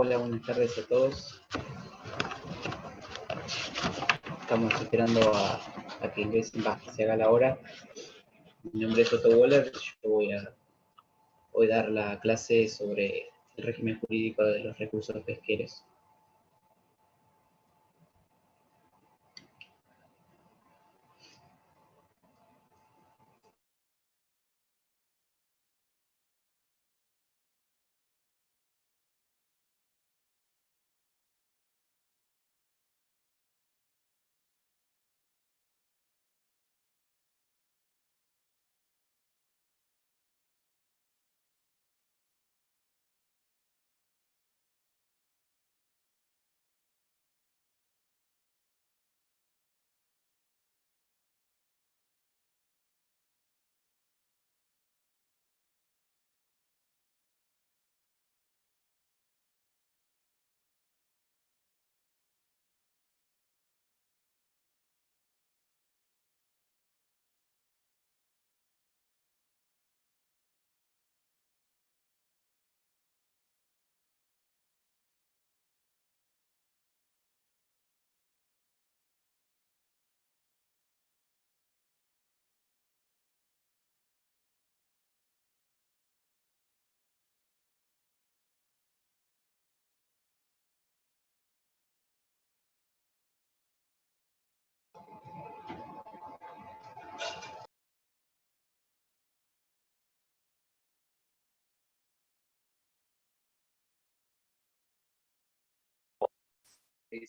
Hola, buenas tardes a todos. Estamos esperando a que ingresen, que se haga la hora. Mi nombre es Otto Woller. Yo voy a dar la clase sobre el régimen jurídico de los recursos pesqueros.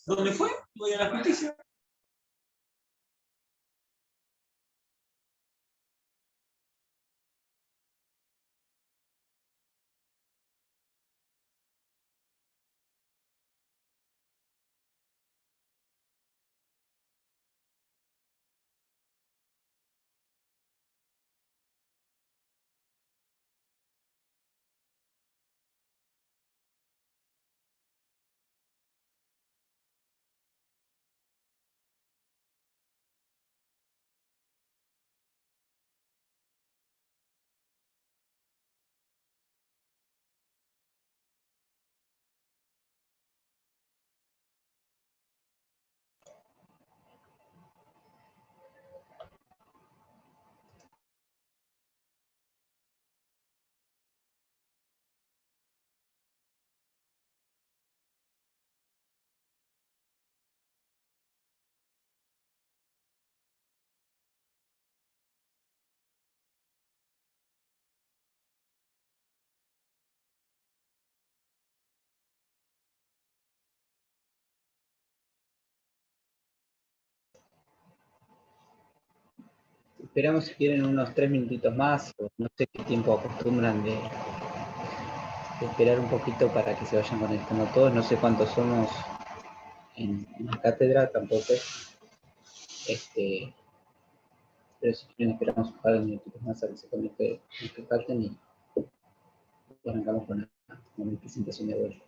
¿Dónde fue? Voy a la justicia. Esperamos si quieren unos 3 minutitos más, o no sé qué tiempo acostumbran de esperar un poquito para que se vayan conectando todos. No sé cuántos somos en la cátedra tampoco. Pero si quieren esperamos un par de minutitos más a que se conecten y arrancamos con la presentación de hoy.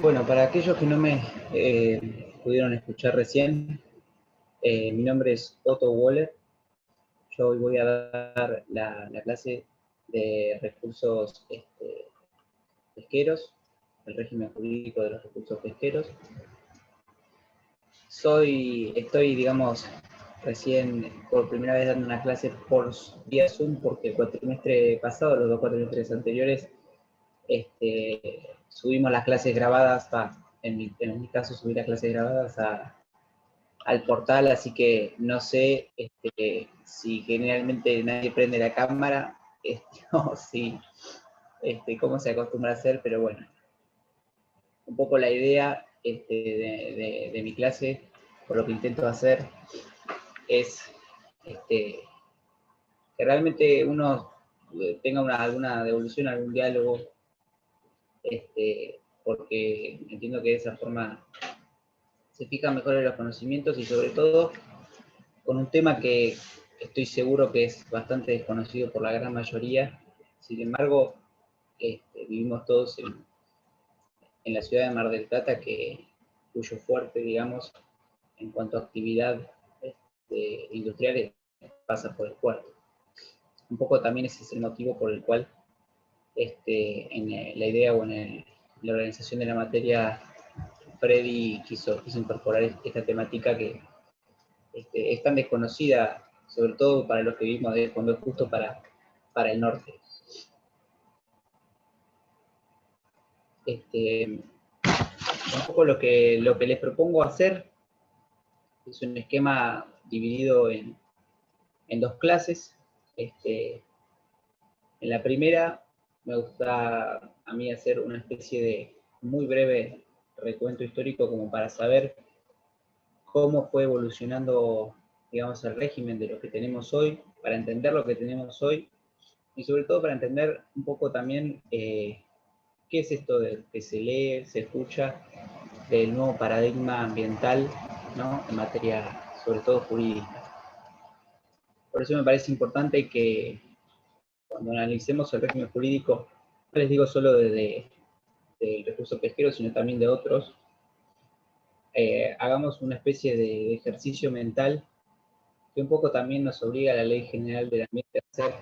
Bueno, para aquellos que no me pudieron escuchar recién, mi nombre es Otto Waller. Yo hoy voy a dar la clase de recursos pesqueros, el régimen jurídico de los recursos pesqueros. Estoy, digamos, recién por primera vez dando una clase por vía Zoom, porque el cuatrimestre pasado, los 2 cuatrimestres anteriores, subimos las clases grabadas, en mi caso subí las clases grabadas al portal, así que no sé si generalmente nadie prende la cámara, o si, cómo se acostumbra a hacer, pero bueno, un poco la idea de mi clase, por lo que intento hacer, es que realmente uno tenga alguna devolución, algún diálogo, porque entiendo que de esa forma se fijan mejor en los conocimientos y sobre todo con un tema que estoy seguro que es bastante desconocido por la gran mayoría. Sin embargo, vivimos todos en la ciudad de Mar del Plata, cuyo fuerte, digamos, en cuanto a actividad industrial pasa por el puerto. Un poco también ese es el motivo por el cual en la idea o en la organización de la materia, Freddy quiso incorporar esta temática que es tan desconocida, sobre todo para los que vivimos de fondo, justo para el norte. Un poco lo que les propongo hacer es un esquema dividido en 2 clases. En la primera me gusta a mí hacer una especie de muy breve recuento histórico como para saber cómo fue evolucionando, digamos, el régimen de lo que tenemos hoy, para entender lo que tenemos hoy, y sobre todo para entender un poco también qué es esto de que se lee, se escucha, del nuevo paradigma ambiental, ¿no?, en materia, sobre todo jurídica. Por eso me parece importante que cuando analicemos el régimen jurídico, no les digo solo del recurso pesquero, sino también de otros, hagamos una especie de ejercicio mental que un poco también nos obliga a la Ley General del Ambiente a hacer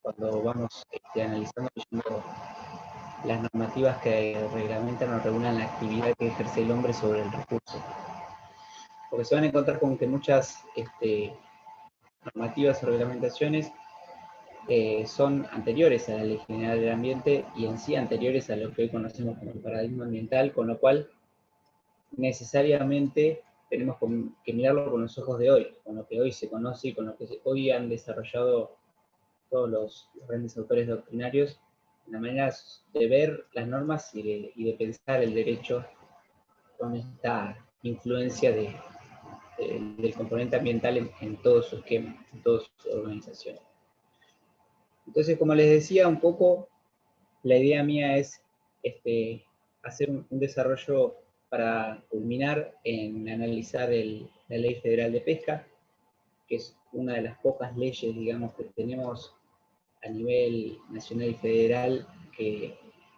cuando vamos analizando las normativas que reglamentan o regulan la actividad que ejerce el hombre sobre el recurso. Porque se van a encontrar con que muchas normativas o reglamentaciones son anteriores a la Ley General del Ambiente y en sí anteriores a lo que hoy conocemos como el paradigma ambiental, con lo cual necesariamente tenemos que mirarlo con los ojos de hoy, con lo que hoy se conoce y con lo que hoy han desarrollado todos los grandes autores doctrinarios, la manera de ver las normas y de pensar el derecho con esta influencia del componente ambiental en todo su esquema, en toda su organización. Entonces, como les decía, un poco la idea mía es hacer un desarrollo para culminar en analizar la Ley Federal de Pesca, que es una de las pocas leyes, digamos, que tenemos a nivel nacional y federal que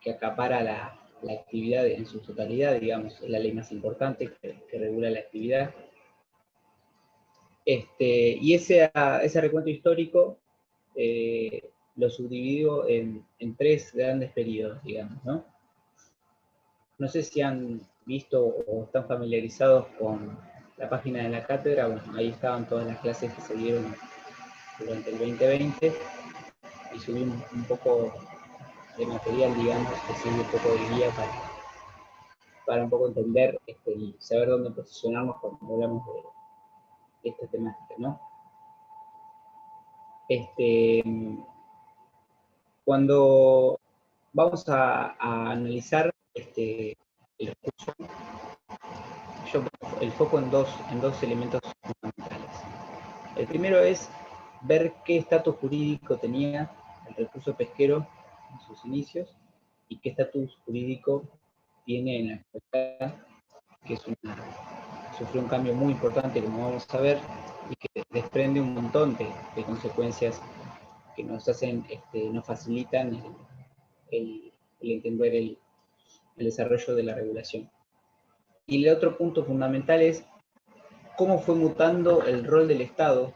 acapara la actividad en su totalidad, digamos, es la ley más importante que regula la actividad. Y ese recuento histórico lo subdivido en 3 grandes periodos, digamos, ¿no? No sé si han visto o están familiarizados con la página de la cátedra. Bueno, ahí estaban todas las clases que se dieron durante el 2020 y subimos un poco de material, digamos, que sirve un poco de guía para un poco entender y saber dónde posicionarnos cuando hablamos de esta temática, ¿no? Cuando vamos a analizar el recurso, yo pongo el foco en dos elementos fundamentales. El primero es ver qué estatus jurídico tenía el recurso pesquero en sus inicios y qué estatus jurídico tiene en la actualidad, que sufrió un cambio muy importante, como vamos a ver, y que desprende un montón de consecuencias que nos hacen, nos facilitan el entender el el desarrollo de la regulación. Y el otro punto fundamental es cómo fue mutando el rol del Estado,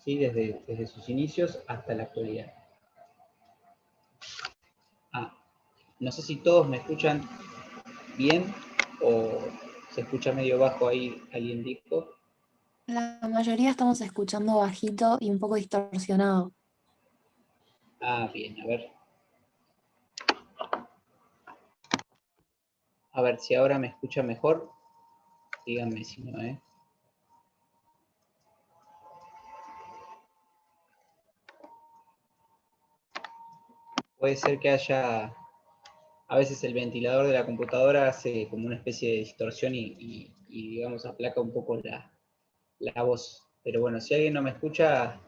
¿sí? desde sus inicios hasta la actualidad. No sé si todos me escuchan bien o se escucha medio bajo ahí en Discord. La mayoría estamos escuchando bajito y un poco distorsionado. Bien, a ver. A ver si ahora me escucha mejor. Díganme si no, ¿eh? Puede ser que haya... A veces el ventilador de la computadora hace como una especie de distorsión y digamos, aplaca un poco la voz. Pero bueno, si alguien no me escucha,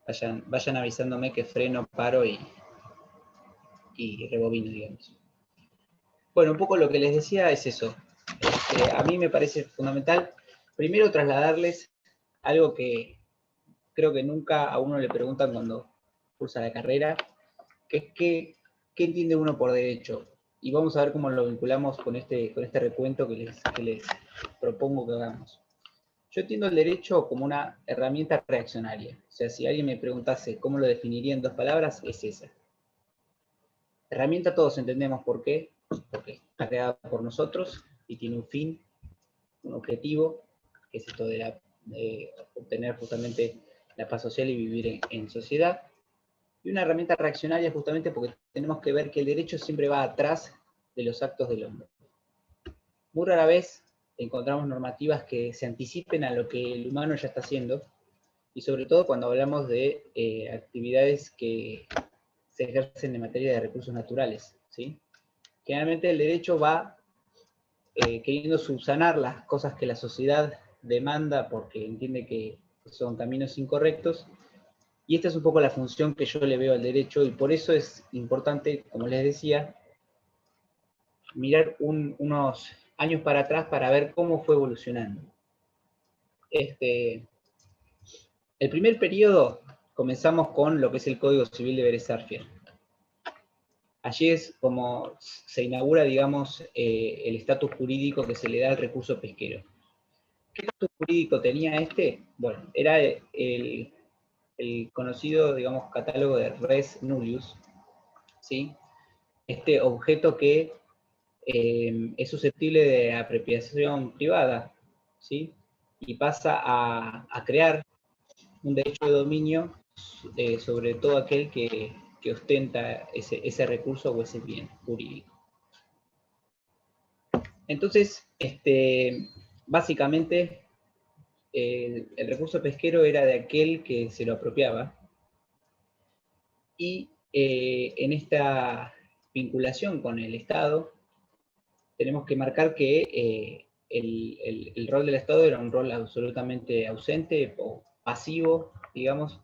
vayan avisándome que freno, paro y rebobino, digamos. Bueno, un poco lo que les decía es eso. A mí me parece fundamental, primero, trasladarles algo que creo que nunca a uno le preguntan cuando cursa la carrera, que es qué entiende uno por derecho. Y vamos a ver cómo lo vinculamos con este recuento que les propongo que hagamos. Yo entiendo el derecho como una herramienta reaccionaria. O sea, si alguien me preguntase cómo lo definiría en 2 palabras, es esa. Herramienta todos entendemos por qué, porque está creada por nosotros y tiene un fin, un objetivo, que es esto de obtener justamente la paz social y vivir en sociedad. Y una herramienta reaccionaria justamente porque tenemos que ver que el derecho siempre va atrás de los actos del hombre. Muy rara vez encontramos normativas que se anticipen a lo que el humano ya está haciendo, y sobre todo cuando hablamos de actividades que se ejercen en materia de recursos naturales, ¿sí? Generalmente el derecho va queriendo subsanar las cosas que la sociedad demanda porque entiende que son caminos incorrectos, y esta es un poco la función que yo le veo al derecho, y por eso es importante, como les decía, mirar unos años para atrás para ver cómo fue evolucionando. El primer periodo comenzamos con lo que es el Código Civil de Vélez Sarsfield. Allí es como se inaugura, digamos, el estatus jurídico que se le da al recurso pesquero. ¿Qué estatus jurídico tenía este? Bueno, era el conocido, digamos, catálogo de res nullius, ¿sí? Este objeto que es susceptible de apropiación privada, ¿sí? Y pasa a crear un derecho de dominio sobre todo aquel que ostenta ese recurso o ese bien jurídico. Entonces, básicamente, el recurso pesquero era de aquel que se lo apropiaba, y en esta vinculación con el Estado, tenemos que marcar que el rol del Estado era un rol absolutamente ausente o pasivo, digamos,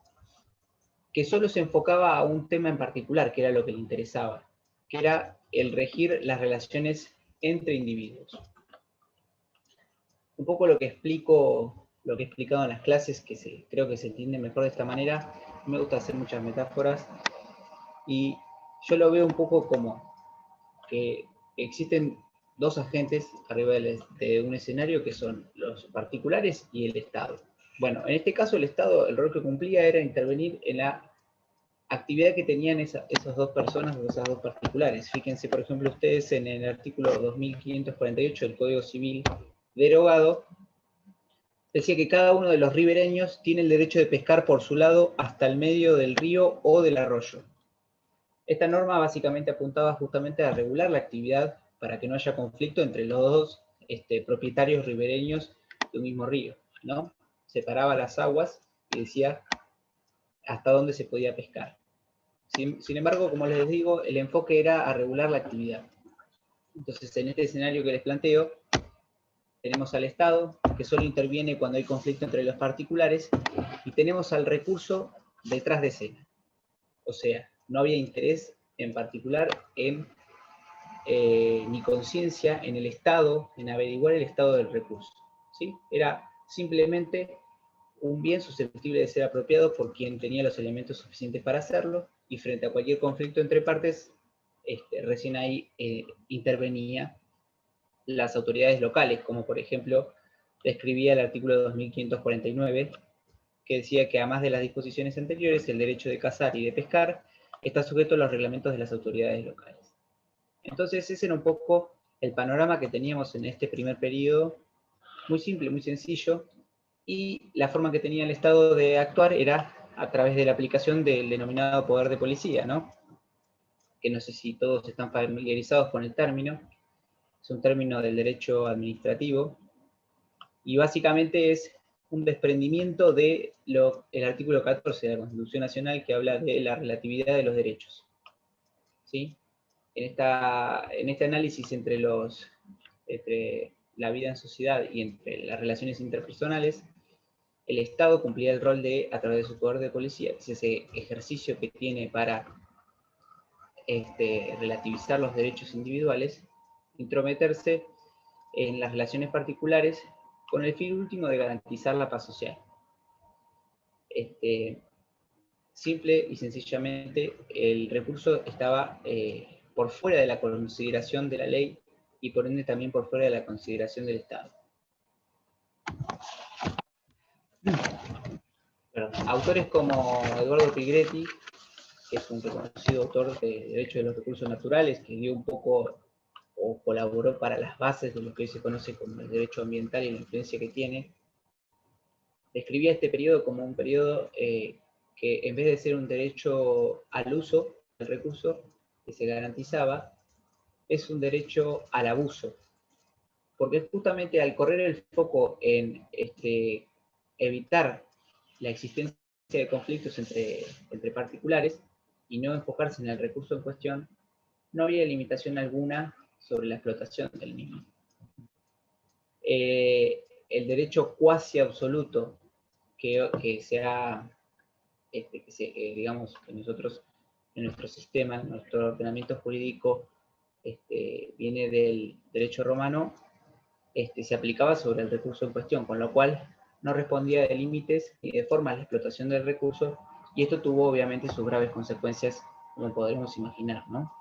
que solo se enfocaba a un tema en particular, que era lo que le interesaba, que era el regir las relaciones entre individuos. Un poco lo que explico, lo que he explicado en las clases, que creo que se entiende mejor de esta manera. Me gusta hacer muchas metáforas, y yo lo veo un poco como que existen 2 agentes arriba de un escenario, que son los particulares y el Estado. Bueno, en este caso el Estado, el rol que cumplía era intervenir en la actividad que tenían esas 2 personas o esas 2 particulares. Fíjense, por ejemplo, ustedes en el artículo 2548 del Código Civil derogado, decía que cada uno de los ribereños tiene el derecho de pescar por su lado hasta el medio del río o del arroyo. Esta norma básicamente apuntaba justamente a regular la actividad para que no haya conflicto entre los 2 propietarios ribereños de un mismo río, ¿no? Separaba las aguas y decía hasta dónde se podía pescar. Sin embargo, como les digo, el enfoque era a regular la actividad. Entonces, en este escenario que les planteo, tenemos al Estado, que solo interviene cuando hay conflicto entre los particulares, y tenemos al recurso detrás de escena. O sea, no había interés en particular ni conciencia en el Estado, en averiguar el estado del recurso, ¿sí? Era simplemente un bien susceptible de ser apropiado por quien tenía los elementos suficientes para hacerlo, y frente a cualquier conflicto entre partes, recién ahí intervenía las autoridades locales, como por ejemplo describía el artículo 2549, que decía que además de las disposiciones anteriores, el derecho de cazar y de pescar está sujeto a los reglamentos de las autoridades locales. Entonces ese era un poco el panorama que teníamos en este primer periodo, muy simple, muy sencillo, y la forma que tenía el Estado de actuar era a través de la aplicación del denominado poder de policía, ¿no? Que no sé si todos están familiarizados con el término, es un término del derecho administrativo, y básicamente es un desprendimiento del artículo 14 de la Constitución Nacional, que habla de la relatividad de los derechos. ¿Sí? En este análisis entre la vida en sociedad y entre las relaciones interpersonales, el Estado cumplía el rol de, a través de su poder de policía, que es ese ejercicio que tiene para relativizar los derechos individuales, intrometerse en las relaciones particulares con el fin último de garantizar la paz social. Simple y sencillamente, el recurso estaba por fuera de la consideración de la ley y por ende también por fuera de la consideración del Estado. Autores como Eduardo Pigretti, que es un reconocido autor de Derecho de los Recursos Naturales, que dio un poco o colaboró para las bases de lo que hoy se conoce como el derecho ambiental y la influencia que tiene, describía este periodo como un periodo que en vez de ser un derecho al uso del recurso que se garantizaba, es un derecho al abuso. Porque justamente al correr el foco en evitar la existencia de conflictos entre particulares y no enfocarse en el recurso en cuestión, no había limitación alguna sobre la explotación del mismo. El derecho cuasi absoluto que digamos, que nosotros, en nuestro sistema, en nuestro ordenamiento jurídico, viene del derecho romano, se aplicaba sobre el recurso en cuestión, con lo cual no respondía de límites ni de forma a la explotación del recurso, y esto tuvo obviamente sus graves consecuencias, como podremos imaginar, ¿no?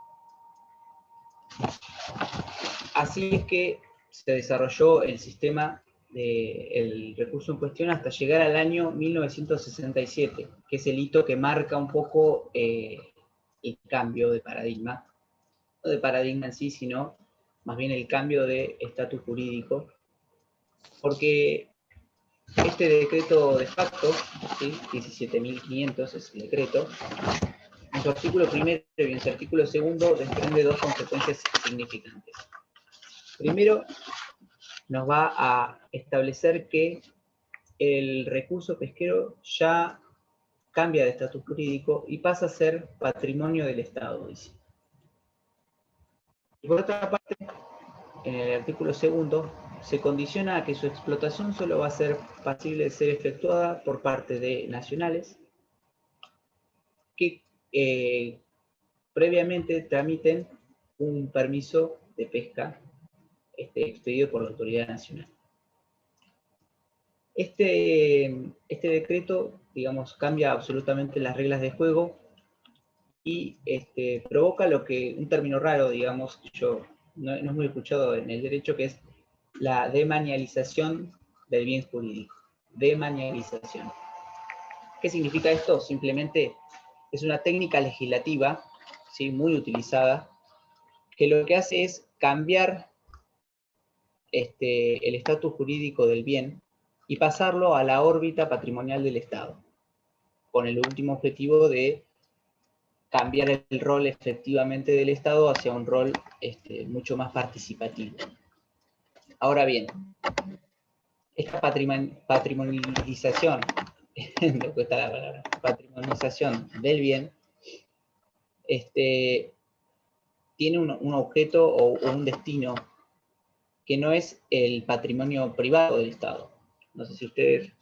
Así es que se desarrolló el sistema del recurso en cuestión hasta llegar al año 1967, que es el hito que marca un poco el cambio de paradigma, no de paradigma en sí, sino más bien el cambio de estatus jurídico, porque este decreto de facto, ¿sí? 17.500 es el decreto, en su artículo primero y en su artículo segundo desprende dos consecuencias significantes. Primero, nos va a establecer que el recurso pesquero ya cambia de estatus jurídico y pasa a ser patrimonio del Estado, dice. Y por otra parte, en el artículo segundo, se condiciona a que su explotación solo va a ser posible de ser efectuada por parte de nacionales que previamente tramiten un permiso de pesca expedido por la autoridad nacional. Este decreto, digamos, cambia absolutamente las reglas de juego y provoca lo que, un término raro, digamos, que yo no es muy escuchado en el derecho, que es la demanialización del bien jurídico. Demanialización. ¿Qué significa esto? Simplemente es una técnica legislativa, ¿sí? Muy utilizada, que lo que hace es cambiar el estatus jurídico del bien y pasarlo a la órbita patrimonial del Estado, con el último objetivo de cambiar el rol efectivamente del Estado hacia un rol mucho más participativo. Ahora bien, esta patrimonialización, me cuesta la palabra, patrimonialización del bien, tiene un objeto o un destino que no es el patrimonio privado del Estado. No sé si ustedes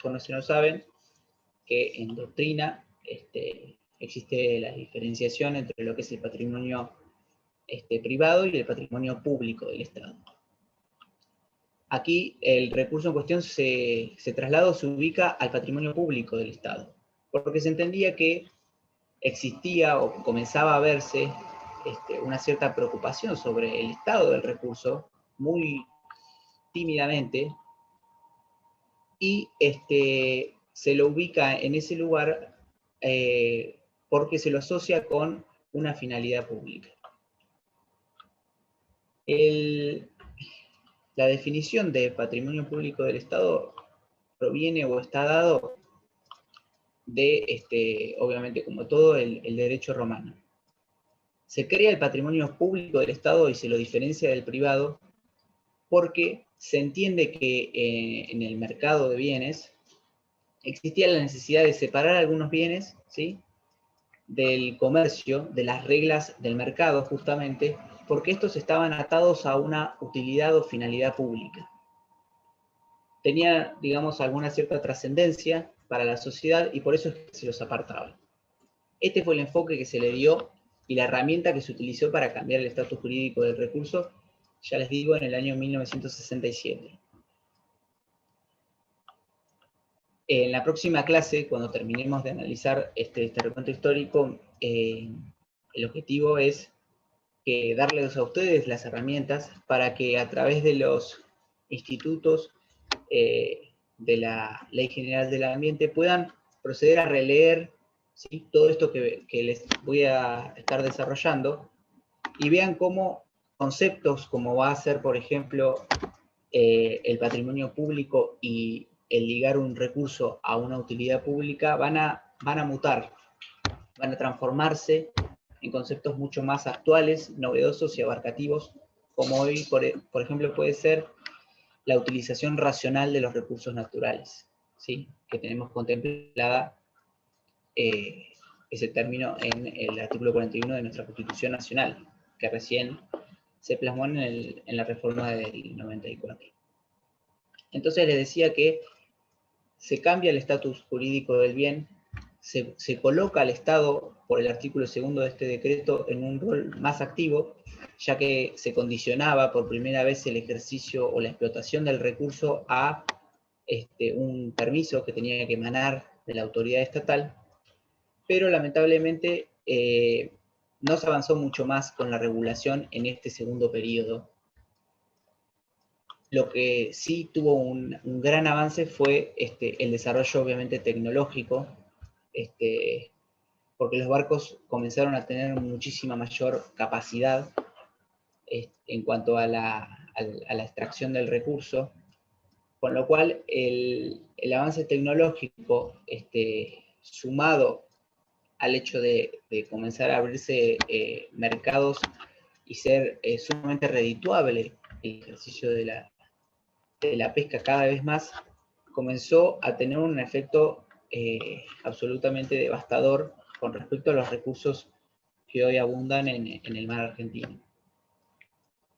conocen o saben que en doctrina existe la diferenciación entre lo que es el patrimonio privado y el patrimonio público del Estado. Aquí el recurso en cuestión se traslada o se ubica al patrimonio público del Estado, porque se entendía que existía o comenzaba a verse una cierta preocupación sobre el estado del recurso, muy tímidamente, y se lo ubica en ese lugar porque se lo asocia con una finalidad pública. La definición de patrimonio público del Estado proviene o está dado de, obviamente como todo, el derecho romano. Se crea el patrimonio público del Estado y se lo diferencia del privado porque se entiende que en el mercado de bienes existía la necesidad de separar algunos bienes, ¿sí?, del comercio, de las reglas del mercado justamente, porque estos estaban atados a una utilidad o finalidad pública. Tenía, digamos, alguna cierta trascendencia para la sociedad y por eso es que se los apartaba. Este fue el enfoque que se le dio y la herramienta que se utilizó para cambiar el estatus jurídico del recurso, ya les digo, en el año 1967. En la próxima clase, cuando terminemos de analizar este recuento histórico, el objetivo es darles a ustedes las herramientas para que a través de los institutos de la Ley General del Ambiente puedan proceder a releer, ¿sí?, todo esto que les voy a estar desarrollando y vean cómo conceptos como va a ser, por ejemplo, el patrimonio público y el ligar un recurso a una utilidad pública van a mutar, van a transformarse en conceptos mucho más actuales, novedosos y abarcativos, como hoy, por ejemplo, puede ser la utilización racional de los recursos naturales, ¿sí?, que tenemos contemplada ese término en el artículo 41 de nuestra Constitución Nacional, que recién se plasmó en la reforma del 94. Entonces les decía que se cambia el estatus jurídico del bien, se coloca al Estado, por el artículo 2 de este decreto, en un rol más activo, ya que se condicionaba por primera vez el ejercicio o la explotación del recurso a un permiso que tenía que emanar de la autoridad estatal, pero lamentablemente no se avanzó mucho más con la regulación en este segundo periodo. Lo que sí tuvo un gran avance fue el desarrollo, obviamente, tecnológico, porque los barcos comenzaron a tener muchísima mayor capacidad en cuanto a la extracción del recurso, con lo cual el avance tecnológico, sumado al hecho de comenzar a abrirse mercados y ser sumamente redituable el ejercicio de la pesca cada vez más, comenzó a tener un efecto absolutamente devastador con respecto a los recursos que hoy abundan en el mar argentino.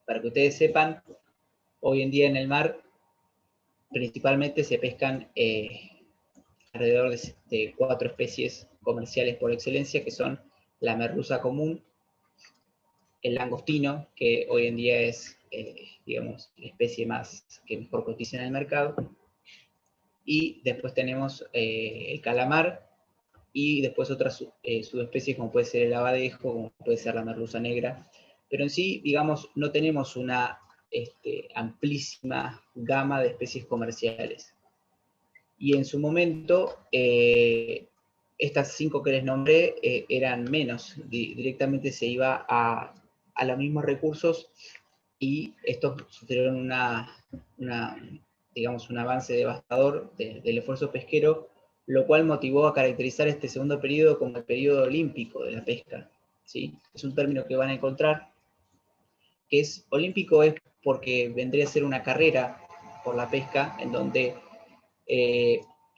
Para que ustedes sepan, hoy en día en el mar principalmente se pescan alrededor de 4 especies comerciales por excelencia, que son la merluza común, el langostino, que hoy en día es, digamos, la especie que mejor cotiza en el mercado, y después tenemos el calamar, y después otras subespecies como puede ser el abadejo, como puede ser la merluza negra, pero en sí, digamos, no tenemos una amplísima gama de especies comerciales. Y en su momento, estas 5 que les nombré eran menos, directamente se iba a los mismos recursos, y estos sufrieron digamos, un avance devastador del esfuerzo pesquero, lo cual motivó a caracterizar este segundo periodo como el periodo olímpico de la pesca, ¿sí? Es un término que van a encontrar, que es olímpico es porque vendría a ser una carrera por la pesca, en donde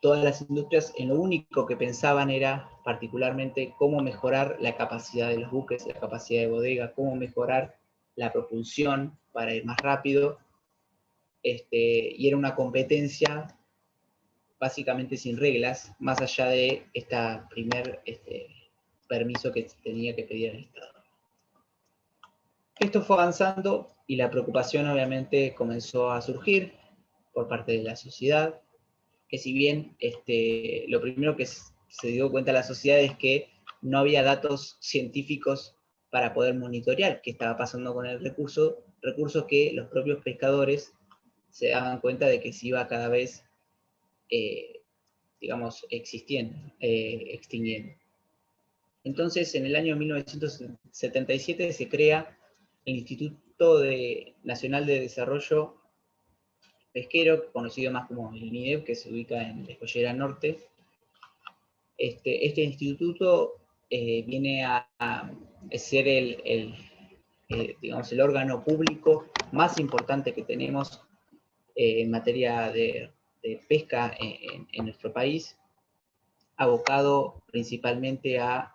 todas las industrias en lo único que pensaban era particularmente cómo mejorar la capacidad de los buques, la capacidad de bodega, cómo mejorar la propulsión para ir más rápido, y era una competencia básicamente sin reglas, más allá de este primer permiso que tenía que pedir el Estado. Esto fue avanzando y la preocupación obviamente comenzó a surgir por parte de la sociedad, que si bien lo primero que se dio cuenta la sociedad es que no había datos científicos para poder monitorear qué estaba pasando con el recurso, recursos que los propios pescadores se daban cuenta de que se iba cada vez, digamos, extinguiendo. Entonces, en el año 1977 se crea el Instituto Nacional de Desarrollo Pesquero, conocido más como el INIDEP, que se ubica en la Escollera Norte. Este instituto viene a ser digamos, el órgano público más importante que tenemos en materia de pesca en nuestro país, abocado principalmente a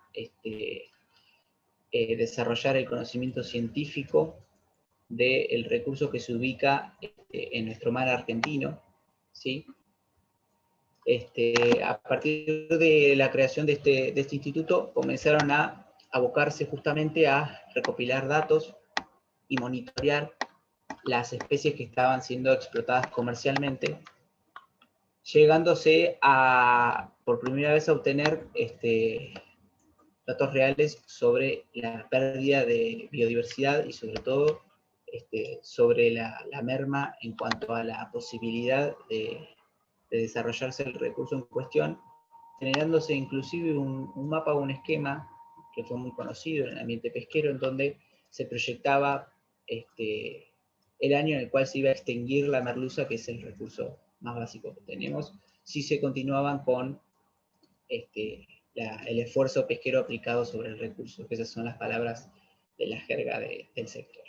desarrollar el conocimiento científico del recurso que se ubica en nuestro mar argentino, ¿sí? A partir de la creación de este instituto, comenzaron a abocarse justamente a recopilar datos y monitorear las especies que estaban siendo explotadas comercialmente, llegándose por primera vez a obtener datos reales sobre la pérdida de biodiversidad y sobre todo sobre la merma en cuanto a la posibilidad de desarrollarse el recurso en cuestión, generándose inclusive un mapa o un esquema que fue muy conocido en el ambiente pesquero, en donde se proyectaba el año en el cual se iba a extinguir la merluza, que es el recurso más básico que tenemos, si se continuaban con el esfuerzo pesquero aplicado sobre el recurso, que esas son las palabras de la jerga del sector.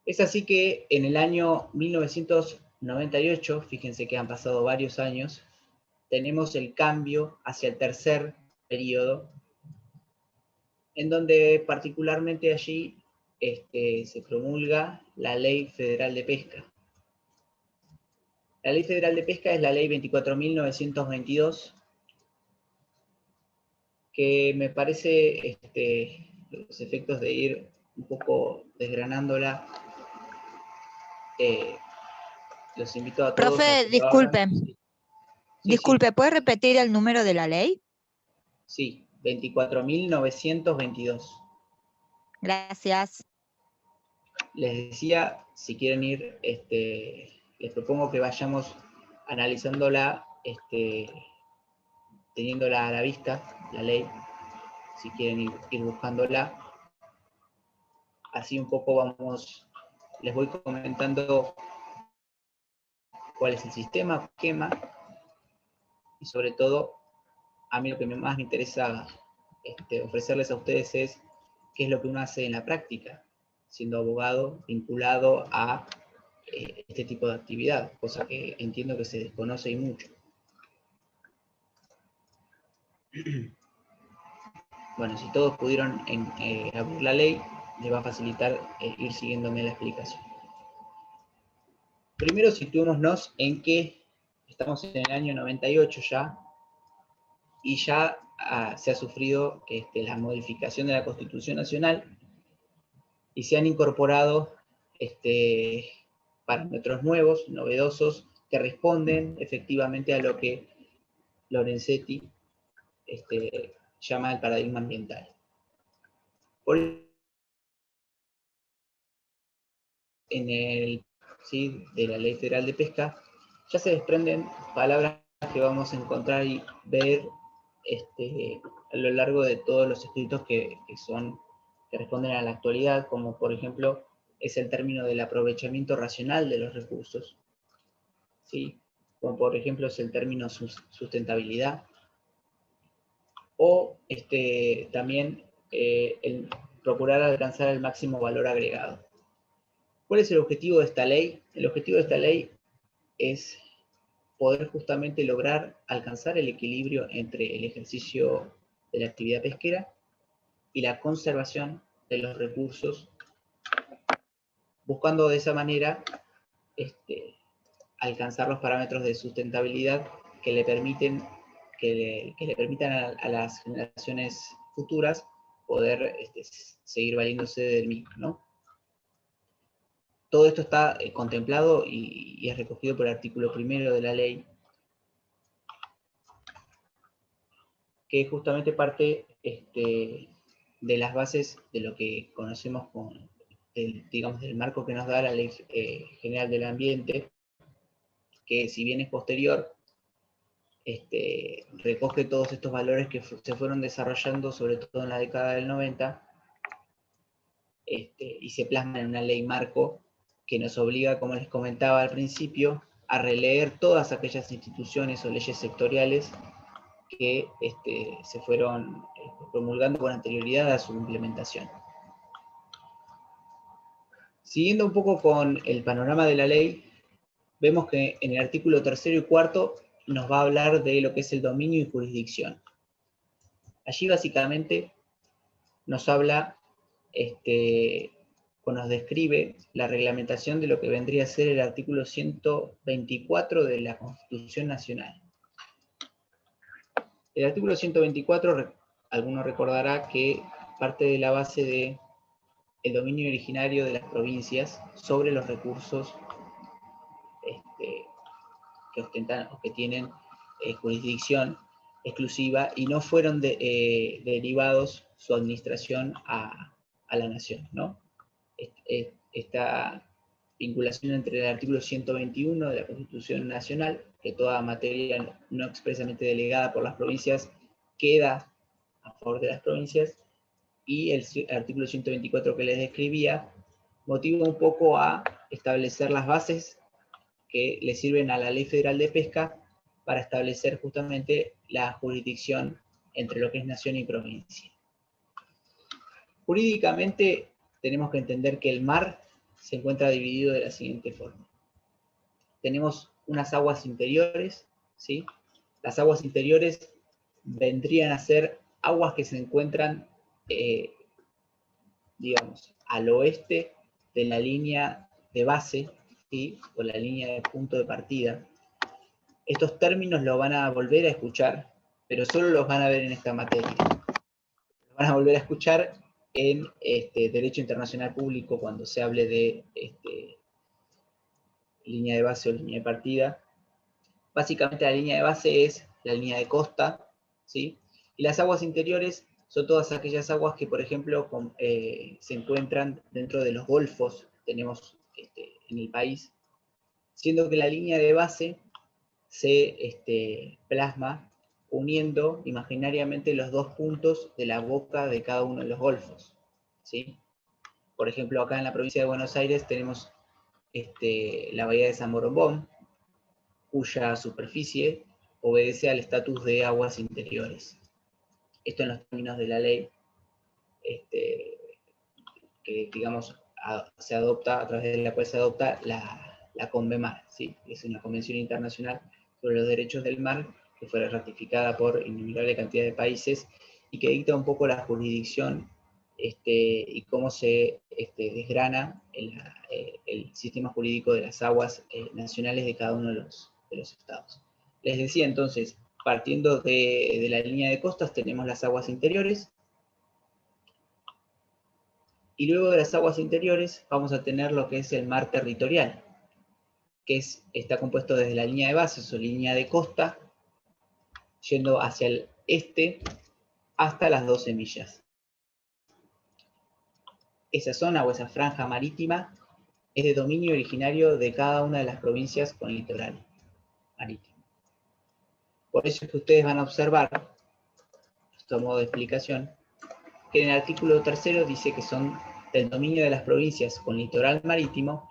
Es así que en el año 1998, fíjense que han pasado varios años, tenemos el cambio hacia el tercer periodo, en donde particularmente allí se promulga la Ley Federal de Pesca. La Ley Federal de Pesca es la Ley 24.922, que me parece, los efectos de ir un poco desgranándola, los invito a todos a Profe, que lo disculpe. hagan. Sí. Disculpe, ¿puede repetir el número de la ley? Sí, 24.922. Gracias. Les decía, si quieren ir, les propongo que vayamos analizándola, teniéndola a la vista, la ley, si quieren ir buscándola. Así un poco les voy comentando cuál es el sistema, esquema, y sobre todo, a mí lo que más me interesa ofrecerles a ustedes es qué es lo que uno hace en la práctica, siendo abogado vinculado a este tipo de actividad, cosa que entiendo que se desconoce y mucho. Bueno, si todos pudieron abrir la ley, les va a facilitar ir siguiéndome la explicación. Primero situémonos en que estamos en el año 98 ya, y ya se ha sufrido la modificación de la Constitución Nacional, y se han incorporado parámetros nuevos, novedosos, que responden efectivamente a lo que Lorenzetti llama el paradigma ambiental. De la Ley Federal de Pesca, ya se desprenden palabras que vamos a encontrar y ver a lo largo de todos los escritos que responden a la actualidad, como por ejemplo es el término del aprovechamiento racional de los recursos, ¿sí? Como por ejemplo es el término sustentabilidad, o también el procurar alcanzar el máximo valor agregado. ¿Cuál es el objetivo de esta ley? El objetivo de esta ley es poder justamente lograr alcanzar el equilibrio entre el ejercicio de la actividad pesquera y la conservación de los recursos, buscando de esa manera alcanzar los parámetros de sustentabilidad que le permitan a las generaciones futuras poder seguir valiéndose del mismo, ¿no? Todo esto está contemplado y es recogido por el artículo 1 de la ley, que justamente parte de las bases de lo que conocemos como, digamos, del marco que nos da la Ley General del Ambiente, que si bien es posterior, recoge todos estos valores que se fueron desarrollando, sobre todo en la década del 90, y se plasman en una ley marco que nos obliga, como les comentaba al principio, a releer todas aquellas instituciones o leyes sectoriales que se fueron promulgando con anterioridad a su implementación. Siguiendo un poco con el panorama de la ley, vemos que en el artículo 3º y 4º nos va a hablar de lo que es el dominio y jurisdicción. Allí básicamente nos habla, nos describe la reglamentación de lo que vendría a ser el artículo 124 de la Constitución Nacional. El artículo 124, alguno recordará que parte de la base de el dominio originario de las provincias sobre los recursos que ostentan o que tienen jurisdicción exclusiva y no fueron derivados su administración a la nación, ¿no? Esta vinculación entre el artículo 121 de la Constitución Nacional, que toda materia no expresamente delegada por las provincias queda a favor de las provincias, y el artículo 124 que les describía, motiva un poco a establecer las bases que le sirven a la Ley Federal de Pesca para establecer justamente la jurisdicción entre lo que es nación y provincia. Jurídicamente tenemos que entender que el mar se encuentra dividido de la siguiente forma. Tenemos unas aguas interiores, ¿sí? Las aguas interiores vendrían a ser aguas que se encuentran, digamos, al oeste de la línea de base, ¿sí? O la línea de punto de partida. Estos términos los van a volver a escuchar, pero solo los van a ver en esta materia. Los van a volver a escuchar en Derecho Internacional Público cuando se hable de línea de base o línea de partida. Básicamente la línea de base es la línea de costa, ¿sí? Y las aguas interiores son todas aquellas aguas que, por ejemplo, se encuentran dentro de los golfos que tenemos en el país, siendo que la línea de base se plasma uniendo imaginariamente los dos puntos de la boca de cada uno de los golfos, ¿sí? Por ejemplo, acá en la provincia de Buenos Aires tenemos la bahía de San Borombón, cuya superficie obedece al estatus de aguas interiores. Esto en los términos de la ley que, digamos, se adopta, a través de la cual se adopta la CONVEMAR, ¿sí? Es una convención internacional sobre los derechos del mar que fue ratificada por innumerable cantidad de países y que dicta un poco la jurisdicción y cómo se desgrana el sistema jurídico de las aguas nacionales de cada uno de los estados. Les decía entonces, partiendo de la línea de costas tenemos las aguas interiores, y luego de las aguas interiores vamos a tener lo que es el mar territorial, que está compuesto desde la línea de base o línea de costa, yendo hacia el este hasta las 12 millas. Esa zona o esa franja marítima es de dominio originario de cada una de las provincias con litoral marítimo. Por eso es que ustedes van a observar, esto a modo de explicación, que en el artículo 3º dice que son del dominio de las provincias con litoral marítimo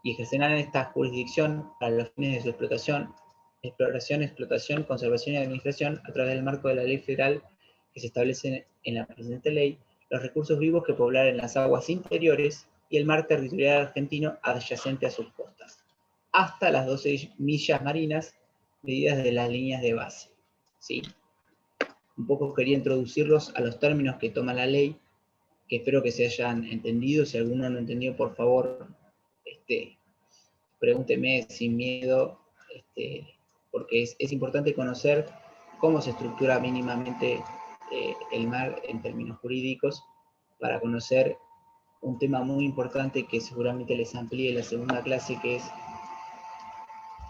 y ejercerán esta jurisdicción para los fines de su explotación, explotación, conservación y administración a través del marco de la ley federal que se establece en la presente ley, los recursos vivos que poblaren las aguas interiores y el mar territorial argentino adyacente a sus costas, hasta las 12 millas marinas medidas de las líneas de base, ¿sí? Un poco quería introducirlos a los términos que toma la ley, que espero que se hayan entendido. Si alguno no entendió, por favor, pregúnteme sin miedo, porque es importante conocer cómo se estructura mínimamente el mar en términos jurídicos, para conocer un tema muy importante que seguramente les amplíe la segunda clase, que es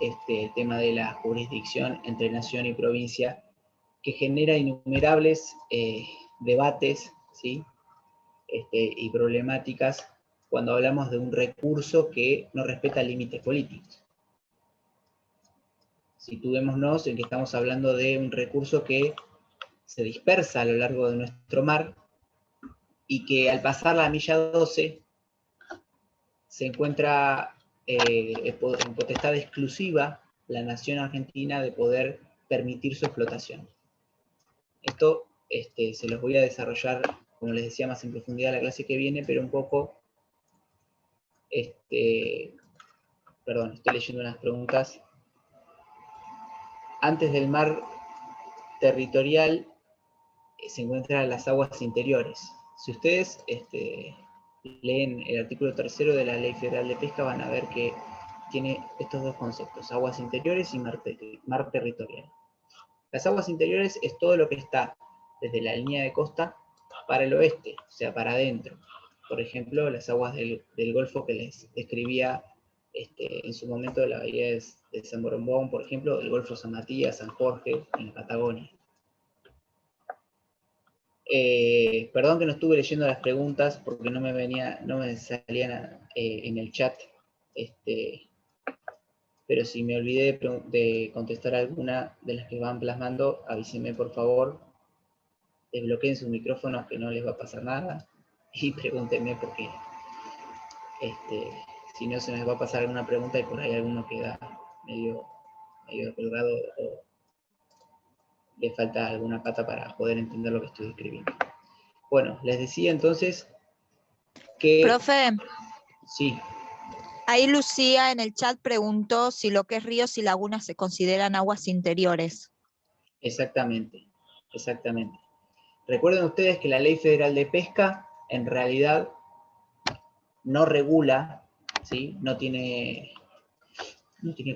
el tema de la jurisdicción entre nación y provincia, que genera innumerables debates, ¿sí? y problemáticas cuando hablamos de un recurso que no respeta límites políticos. Situémonos en que estamos hablando de un recurso que se dispersa a lo largo de nuestro mar y que al pasar la milla 12 se encuentra en potestad exclusiva la nación argentina de poder permitir su explotación. Esto se los voy a desarrollar, como les decía, más en profundidad la clase que viene, pero un poco, perdón, estoy leyendo unas preguntas. Antes del mar territorial se encuentran las aguas interiores. Si ustedes leen el artículo 3 de la Ley Federal de Pesca, van a ver que tiene estos dos conceptos, aguas interiores y mar territorial. Las aguas interiores es todo lo que está desde la línea de costa para el oeste, o sea, para adentro. Por ejemplo, las aguas del Golfo que les describía en su momento de la bahía de San Borombón, por ejemplo, el Golfo San Matías, San Jorge, en la Patagonia. Perdón que no estuve leyendo las preguntas porque no me salían en el chat, pero si me olvidé de contestar alguna de las que van plasmando, avísenme por favor, desbloqueen sus micrófonos que no les va a pasar nada, y pregúntenme porque si no se me va a pasar alguna pregunta y por ahí alguno queda medio colgado o le falta alguna pata para poder entender lo que estoy escribiendo. Bueno, les decía entonces que... Profe, Sí. ahí Lucía en el chat preguntó si lo que es ríos y lagunas se consideran aguas interiores. Exactamente, exactamente. Recuerden ustedes que la Ley Federal de Pesca en realidad no regula, ¿sí? no tiene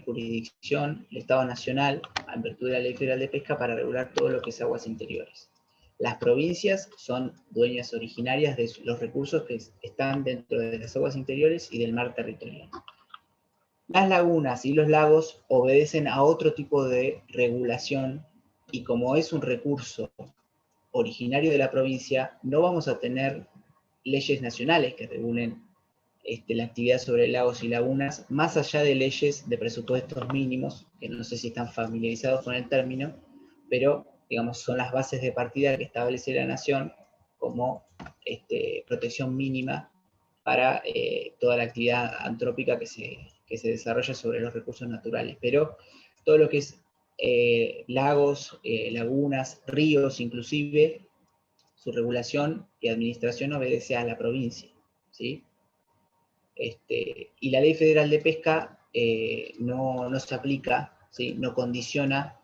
jurisdicción el Estado Nacional, en virtud de la Ley Federal de Pesca, para regular todo lo que es aguas interiores. Las provincias son dueñas originarias de los recursos que están dentro de las aguas interiores y del mar territorial. Las lagunas y los lagos obedecen a otro tipo de regulación y como es un recurso originario de la provincia, no vamos a tener leyes nacionales que regulen la actividad sobre lagos y lagunas, más allá de leyes de presupuestos mínimos, que no sé si están familiarizados con el término, pero digamos son las bases de partida que establece la nación como protección mínima para toda la actividad antrópica que se desarrolla sobre los recursos naturales. Pero todo lo que es lagos, lagunas, ríos inclusive, su regulación y administración obedece a la provincia, ¿sí? Y la Ley Federal de Pesca no se aplica, ¿sí? No condiciona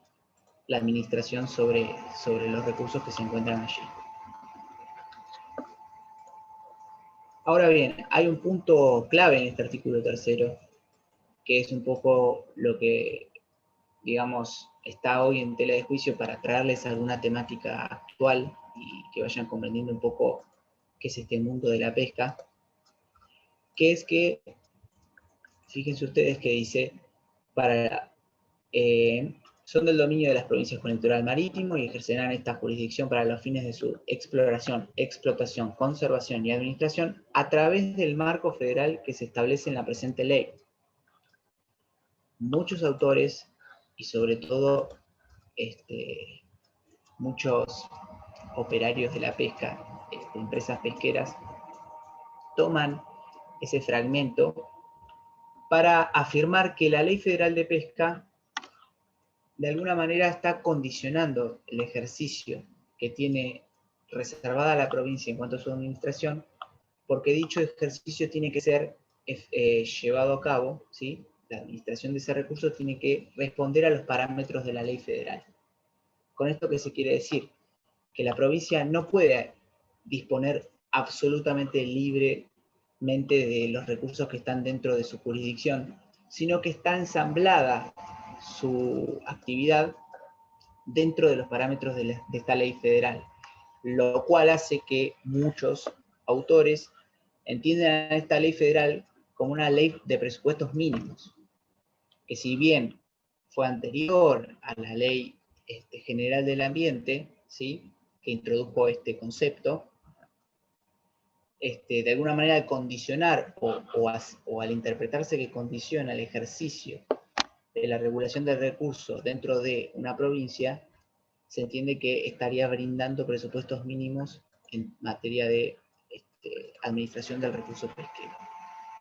la administración sobre los recursos que se encuentran allí. Ahora bien, hay un punto clave en este artículo 3, que es un poco lo que, digamos, está hoy en tela de juicio para traerles alguna temática actual y que vayan comprendiendo un poco qué es este mundo de la pesca, que es que, fíjense ustedes que dice, son del dominio de las provincias con litoral marítimo y ejercerán esta jurisdicción para los fines de su exploración, explotación, conservación y administración a través del marco federal que se establece en la presente ley. Muchos autores, y sobre todo muchos operarios de la pesca, empresas pesqueras, toman ese fragmento para afirmar que la Ley Federal de Pesca de alguna manera está condicionando el ejercicio que tiene reservada la provincia en cuanto a su administración, porque dicho ejercicio tiene que ser llevado a cabo, ¿sí? La administración de ese recurso tiene que responder a los parámetros de la ley federal. ¿Con esto qué se quiere decir? Que la provincia no puede disponer absolutamente libremente de los recursos que están dentro de su jurisdicción, sino que está ensamblada su actividad dentro de los parámetros de esta ley federal, lo cual hace que muchos autores entiendan a esta ley federal como una ley de presupuestos mínimos, que si bien fue anterior a la ley general del ambiente, ¿sí? Que introdujo este concepto, de alguna manera condicionar o al interpretarse que condiciona el ejercicio de la regulación del recurso dentro de una provincia, se entiende que estaría brindando presupuestos mínimos en materia de administración del recurso pesquero.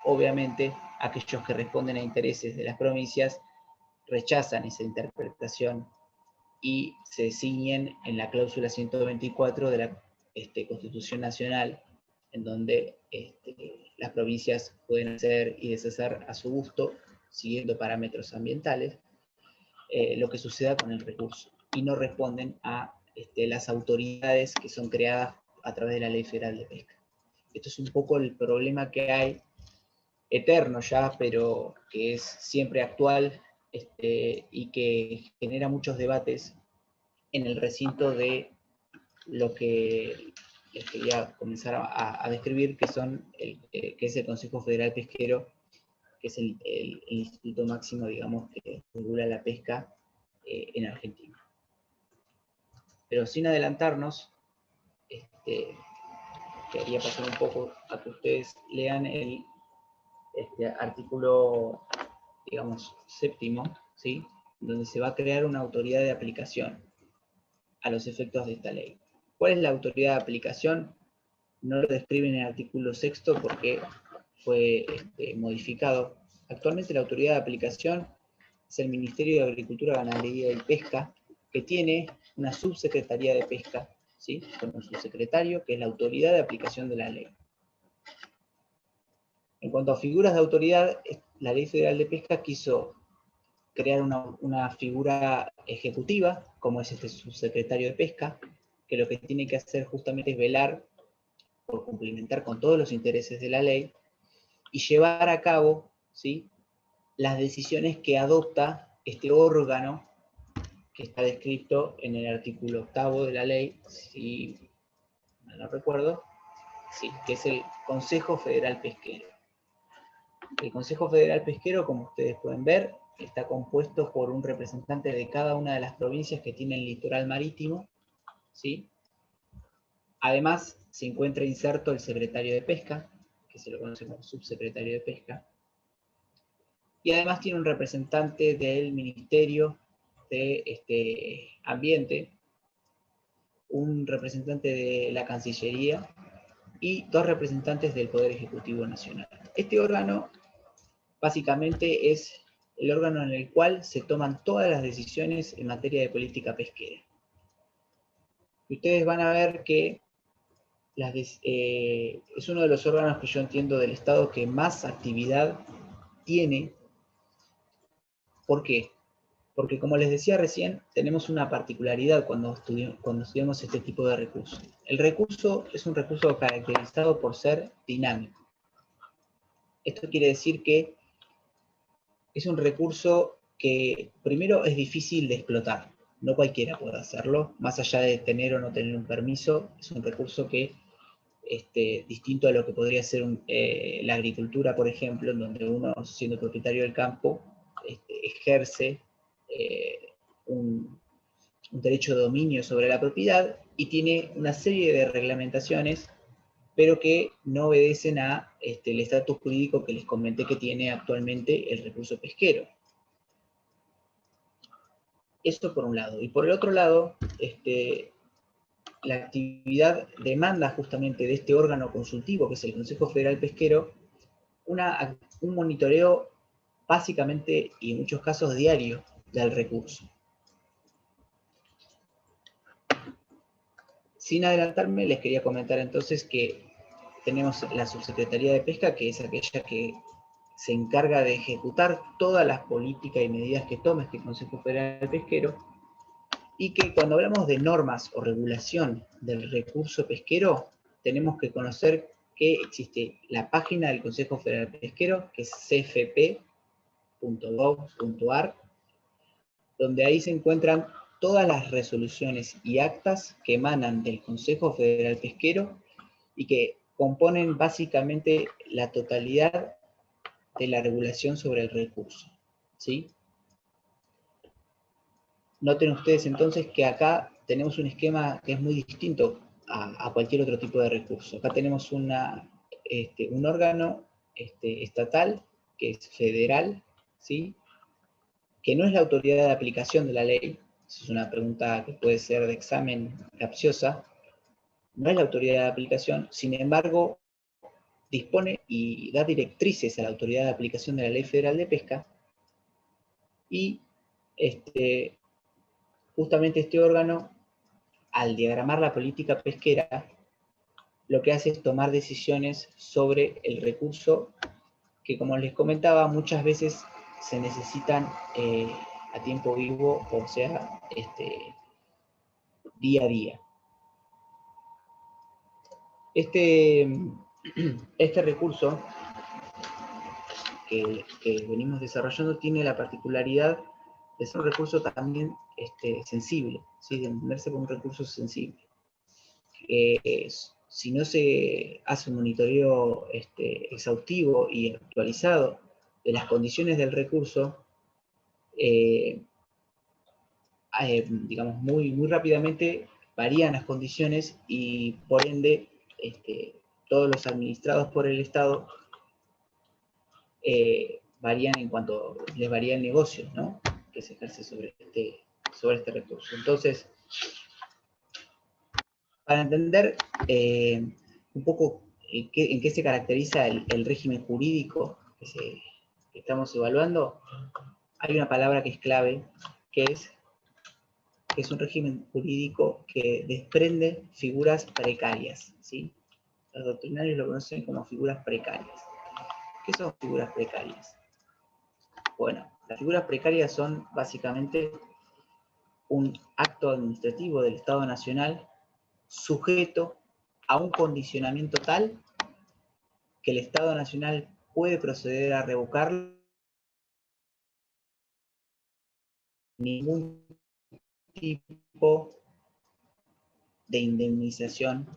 Obviamente, aquellos que responden a intereses de las provincias rechazan esa interpretación y se ciñen en la cláusula 124 de la Constitución Nacional, en donde las provincias pueden hacer y deshacer a su gusto, siguiendo parámetros ambientales, lo que suceda con el recurso, y no responden a las autoridades que son creadas a través de la Ley Federal de Pesca. Esto es un poco el problema que hay, eterno ya, pero que es siempre actual, y que genera muchos debates en el recinto de lo que les quería comenzar a describir, que es el Consejo Federal Pesquero, que es el instituto máximo, digamos, que regula la pesca en Argentina. Pero sin adelantarnos, quería pasar un poco a que ustedes lean el artículo, digamos, séptimo, ¿sí? Donde se va a crear una autoridad de aplicación a los efectos de esta ley. ¿Cuál es la autoridad de aplicación? No lo describe en el artículo sexto porque fue modificado. Actualmente la autoridad de aplicación es el Ministerio de Agricultura, Ganadería y Pesca, que tiene una subsecretaría de pesca, ¿sí? Con un subsecretario, que es la autoridad de aplicación de la ley. En cuanto a figuras de autoridad, la Ley Federal de Pesca quiso crear una figura ejecutiva, como es este subsecretario de Pesca, que lo que tiene que hacer justamente es velar por cumplimentar con todos los intereses de la ley y llevar a cabo, ¿sí?, las decisiones que adopta este órgano que está descrito en el artículo 8º de la ley, si mal no recuerdo, sí, que es el Consejo Federal Pesquero. El Consejo Federal Pesquero, como ustedes pueden ver, está compuesto por un representante de cada una de las provincias que tienen litoral marítimo, ¿sí? Además, se encuentra inserto el secretario de Pesca, que se lo conoce como subsecretario de Pesca, y además tiene un representante del Ministerio de Ambiente, un representante de la Cancillería y 2 representantes del Poder Ejecutivo Nacional. Este órgano básicamente es el órgano en el cual se toman todas las decisiones en materia de política pesquera. Y ustedes van a ver que es uno de los órganos que yo entiendo del Estado que más actividad tiene. ¿Por qué? Porque, como les decía recién, tenemos una particularidad cuando estudiamos este tipo de recursos. El recurso es un recurso caracterizado por ser dinámico. Esto quiere decir que es un recurso que primero es difícil de explotar. No cualquiera puede hacerlo, más allá de tener o no tener un permiso. Es un recurso que, distinto a lo que podría ser la agricultura, por ejemplo, en donde uno, siendo propietario del campo, ejerce un derecho de dominio sobre la propiedad y tiene una serie de reglamentaciones, pero que no obedecen a el estatus jurídico que les comenté que tiene actualmente el recurso pesquero. Esto por un lado. Y por el otro lado, la actividad demanda justamente de este órgano consultivo, que es el Consejo Federal Pesquero, un monitoreo básicamente y en muchos casos diario del recurso. Sin adelantarme, les quería comentar entonces que tenemos la Subsecretaría de Pesca, que es aquella que se encarga de ejecutar todas las políticas y medidas que toma este Consejo Federal Pesquero, y que cuando hablamos de normas o regulación del recurso pesquero, tenemos que conocer que existe la página del Consejo Federal Pesquero, que es cfp.gov.ar, donde ahí se encuentran todas las resoluciones y actas que emanan del Consejo Federal Pesquero y que componen básicamente la totalidad de la regulación sobre el recurso, ¿sí? Noten ustedes entonces que acá tenemos un esquema que es muy distinto a cualquier otro tipo de recurso. Acá tenemos un órgano estatal, que es federal, ¿sí? Que no es la autoridad de aplicación de la ley. Esa es una pregunta que puede ser de examen capciosa. No es la autoridad de aplicación, sin embargo, dispone y da directrices a la autoridad de aplicación de la Ley Federal de Pesca, y justamente este órgano, al diagramar la política pesquera, lo que hace es tomar decisiones sobre el recurso que, como les comentaba, muchas veces se necesitan a tiempo vivo, o sea, día a día. Este recurso que venimos desarrollando tiene la particularidad de ser un recurso también sensible, ¿sí? De entenderse como un recurso sensible. Si no se hace un monitoreo exhaustivo y actualizado de las condiciones del recurso, digamos, muy rápidamente varían las condiciones, y por ende todos los administrados por el Estado varían en cuanto les varía el negocio, ¿no?, que se ejerce sobre este recurso. Entonces, para entender un poco en qué se caracteriza el régimen jurídico que estamos evaluando, hay una palabra que es clave, que es un régimen jurídico que desprende figuras precarias, ¿sí? Los doctrinarios lo conocen como figuras precarias. ¿Qué son figuras precarias? Bueno, las figuras precarias son básicamente un acto administrativo del Estado Nacional sujeto a un condicionamiento tal que el Estado Nacional puede proceder a revocarlo sin ningún tipo de indemnización,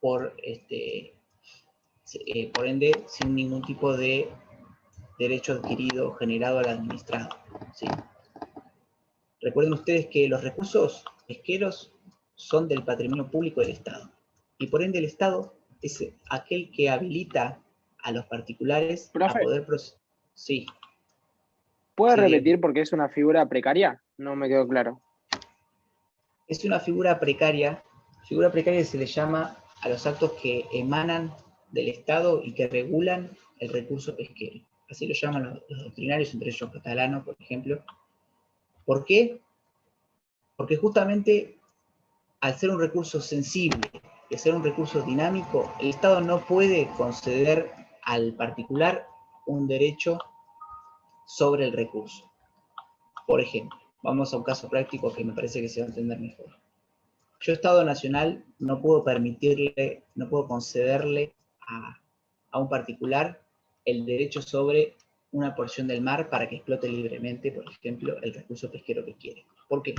por ende, sin ningún tipo de derecho adquirido generado al administrado, ¿sí? Recuerden ustedes que los recursos pesqueros son del patrimonio público del Estado, y por ende el Estado es aquel que habilita a los particulares a Profe, poder proceder. Sí, ¿puede sí, repetir Diego. por qué es una figura precaria? No me quedó claro. Es una figura precaria. Figura precaria se le llama a los actos que emanan del Estado y que regulan el recurso pesquero. Así lo llaman los doctrinarios, entre ellos Catalano, por ejemplo. ¿Por qué? Porque justamente al ser un recurso sensible, de ser un recurso dinámico, el Estado no puede conceder al particular un derecho sobre el recurso. Por ejemplo, vamos a un caso práctico que me parece que se va a entender mejor. Yo, Estado Nacional, no puedo concederle a un particular el derecho sobre una porción del mar para que explote libremente, por ejemplo, el recurso pesquero que quiere. ¿Por qué?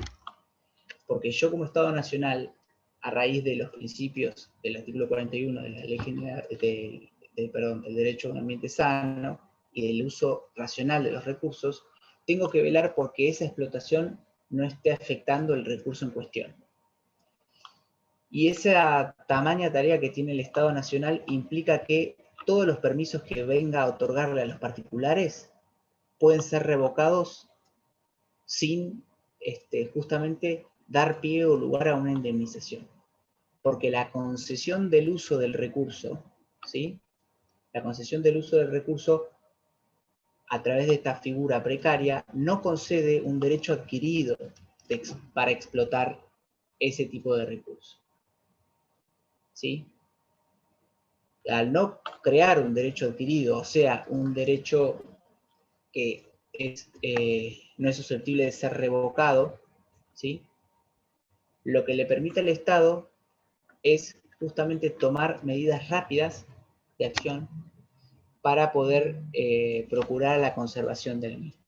Porque yo, como Estado Nacional, a raíz de los principios del artículo 41 de la Ley General del derecho a un ambiente sano y del uso racional de los recursos, tengo que velar porque esa explotación no esté afectando el recurso en cuestión. Y esa tamaña tarea que tiene el Estado Nacional implica que todos los permisos que venga a otorgarle a los particulares pueden ser revocados sin justamente dar pie o lugar a una indemnización. Porque la concesión del uso del recurso, ¿sí? La concesión del uso del recurso a través de esta figura precaria no concede un derecho adquirido para explotar ese tipo de recurso, ¿sí? Al no crear un derecho adquirido, o sea, un derecho que no es susceptible de ser revocado, ¿sí?, lo que le permite al Estado es justamente tomar medidas rápidas de acción para poder procurar la conservación del mismo.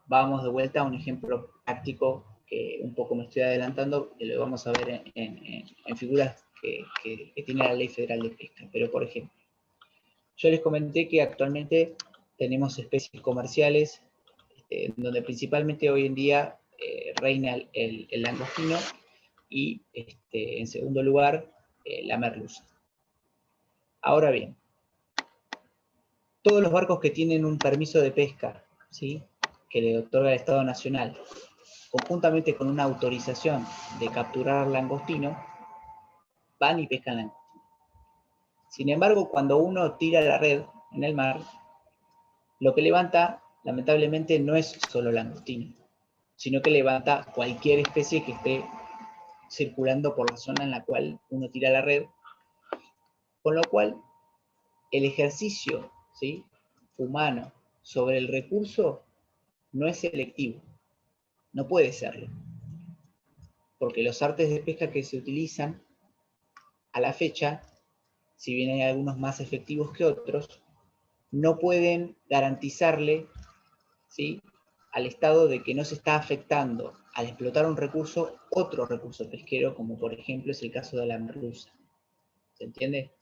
Vamos de vuelta a un ejemplo práctico que un poco me estoy adelantando, que lo vamos a ver en figuras que tiene la Ley Federal de Pesca. Pero, por ejemplo, yo les comenté que actualmente tenemos especies comerciales donde principalmente hoy en día reina el langostino, y en segundo lugar la merluza. Ahora bien, todos los barcos que tienen un permiso de pesca, ¿sí?, que le otorga el Estado Nacional, conjuntamente con una autorización de capturar langostino, van y pescan langostino. Sin embargo, cuando uno tira la red en el mar, lo que levanta, lamentablemente, no es solo langostino, sino que levanta cualquier especie que esté circulando por la zona en la cual uno tira la red, con lo cual el ejercicio, ¿sí?, humano sobre el recurso no es selectivo, no puede serlo, porque los artes de pesca que se utilizan a la fecha, si bien hay algunos más efectivos que otros, no pueden garantizarle, ¿sí?, al Estado de que no se está afectando al explotar un recurso, otro recurso pesquero, como por ejemplo es el caso de la merluza. ¿Se entiende?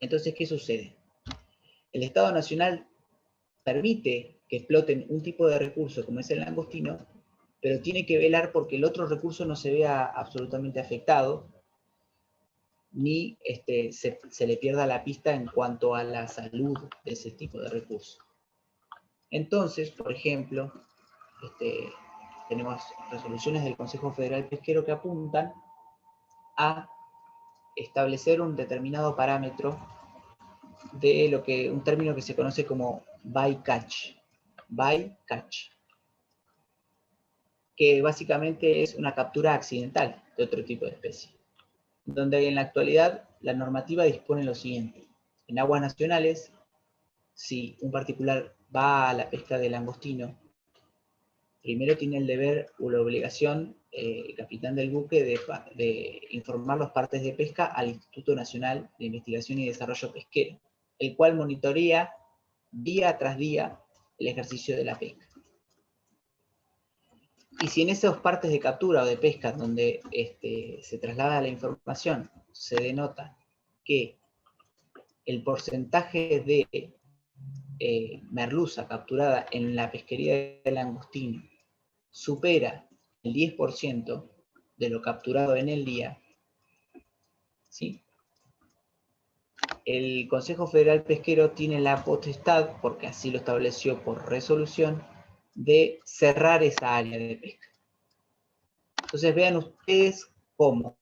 Entonces, ¿qué sucede? El Estado Nacional permite que exploten un tipo de recurso como es el langostino, pero tiene que velar porque el otro recurso no se vea absolutamente afectado, ni se le pierda la pista en cuanto a la salud de ese tipo de recurso. Entonces, por ejemplo, tenemos resoluciones del Consejo Federal Pesquero que apuntan a establecer un determinado parámetro de un término que se conoce como bycatch, que básicamente es una captura accidental de otro tipo de especie, donde en la actualidad la normativa dispone lo siguiente: en aguas nacionales, si un particular va a la pesca de langostino, primero tiene el deber o la obligación, el capitán del buque, de informar los partes de pesca al Instituto Nacional de Investigación y Desarrollo Pesquero, el cual monitorea día tras día el ejercicio de la pesca. Y si en esas partes de captura o de pesca donde se traslada la información se denota que el porcentaje de merluza capturada en la pesquería de langostino supera el 10% de lo capturado en el día, ¿sí?, el Consejo Federal Pesquero tiene la potestad, porque así lo estableció por resolución, de cerrar esa área de pesca. Entonces vean ustedes cómo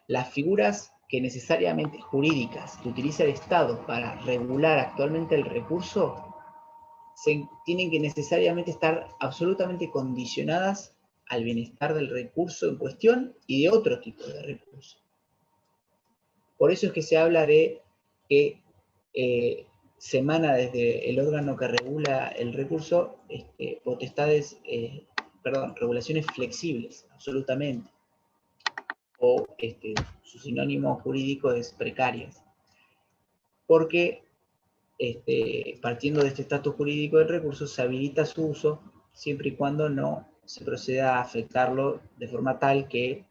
las figuras que necesariamente jurídicas que utiliza el Estado para regular actualmente el recurso tienen que necesariamente estar absolutamente condicionadas al bienestar del recurso en cuestión y de otro tipo de recurso. Por eso es que se habla de que se emana desde el órgano que regula el recurso regulaciones flexibles, absolutamente, o su sinónimo jurídico es precarias, porque partiendo de este estatus jurídico del recurso se habilita su uso siempre y cuando no se proceda a afectarlo de forma tal que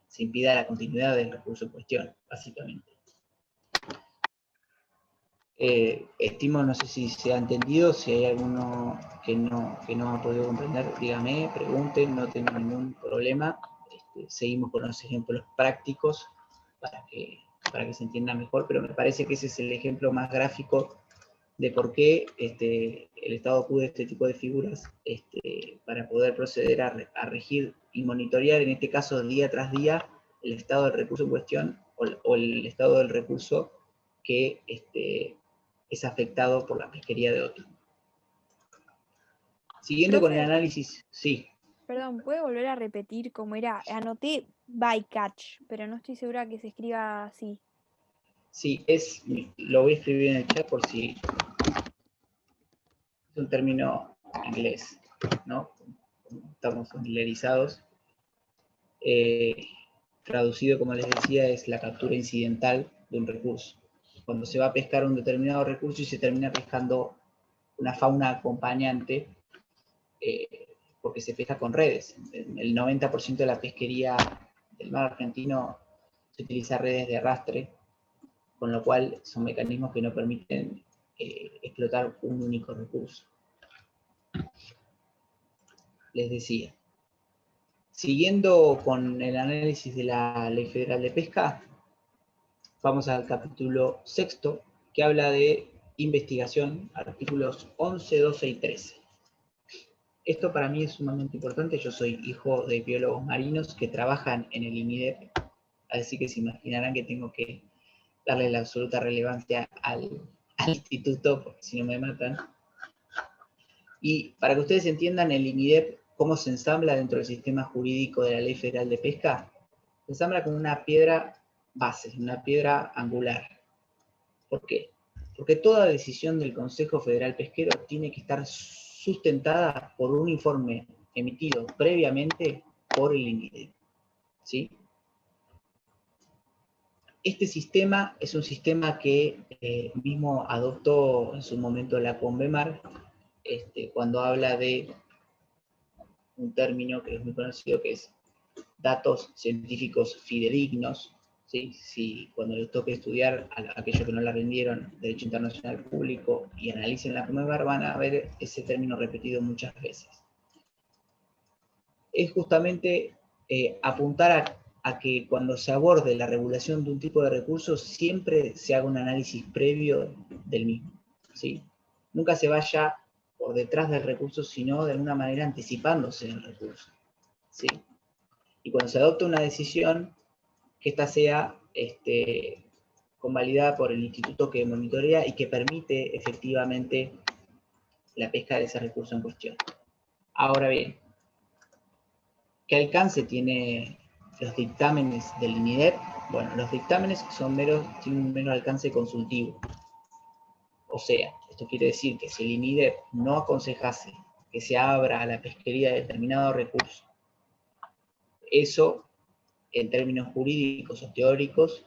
se impida la continuidad del recurso en cuestión, básicamente. Estimo, no sé si se ha entendido, si hay alguno que no ha podido comprender, dígame, pregunten, no tengo ningún problema. Seguimos con los ejemplos prácticos para que se entienda mejor, pero me parece que ese es el ejemplo más gráfico de por qué el Estado acude a este tipo de figuras para poder proceder a regir y monitorear, en este caso día tras día, el estado del recurso en cuestión o el estado del recurso que es afectado por la pesquería de otro. Siguiendo con el análisis, sí. Perdón, ¿puede volver a repetir cómo era? Anoté bycatch, pero no estoy segura que se escriba así. Sí, lo voy a escribir en el chat por si es un término inglés, ¿no? Estamos familiarizados. Traducido, como les decía, es la captura incidental de un recurso. Cuando se va a pescar un determinado recurso y se termina pescando una fauna acompañante, porque se pesca con redes. El 90% de la pesquería del mar argentino se utiliza redes de arrastre, con lo cual son mecanismos que no permiten explotar un único recurso. Les decía, Siguiendo con el análisis de la Ley Federal de Pesca, vamos al capítulo 6, que habla de investigación, artículos 11, 12 y 13. Esto para mí es sumamente importante. Yo soy hijo de biólogos marinos que trabajan en el INIDEP, así que se imaginarán que tengo que darle la absoluta relevancia al instituto, porque si no me matan. Y para que ustedes entiendan el INIDEP, cómo se ensambla dentro del sistema jurídico de la Ley Federal de Pesca, se ensambla con una piedra base, una piedra angular. ¿Por qué? Porque toda decisión del Consejo Federal Pesquero tiene que estar sustentada por un informe emitido previamente por el INIDEP, ¿sí? Este sistema es un sistema que mismo adoptó en su momento la CONVEMAR, cuando habla de un término que es muy conocido, que es datos científicos fidedignos, ¿sí? Si cuando les toque estudiar a aquellos que no la rindieron Derecho Internacional Público y analicen la CONVEMAR, van a ver ese término repetido muchas veces. Es justamente apuntar a que cuando se aborde la regulación de un tipo de recursos, siempre se haga un análisis previo del mismo, ¿sí? Nunca se vaya por detrás del recurso, sino de alguna manera anticipándose del recurso, ¿sí? Y cuando se adopta una decisión, que ésta sea convalidada por el instituto que monitorea y que permite efectivamente la pesca de ese recurso en cuestión. Ahora bien, ¿qué alcance tiene los dictámenes del INIDEP? Bueno, los dictámenes tienen un mero alcance consultivo. O sea, esto quiere decir que si el INIDEP no aconsejase que se abra a la pesquería de determinado recurso, eso, en términos jurídicos o teóricos,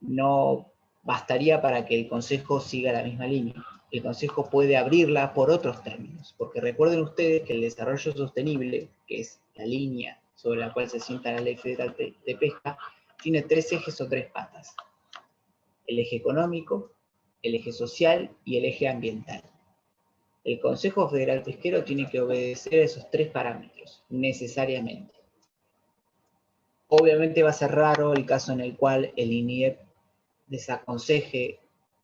no bastaría para que el Consejo siga la misma línea. El Consejo puede abrirla por otros términos, porque recuerden ustedes que el desarrollo sostenible, que es la línea sobre la cual se sienta la Ley Federal de Pesca, tiene 3 ejes o 3 patas: el eje económico, el eje social y el eje ambiental. El Consejo Federal Pesquero tiene que obedecer a esos 3 parámetros, necesariamente. Obviamente va a ser raro el caso en el cual el INIDEP desaconseje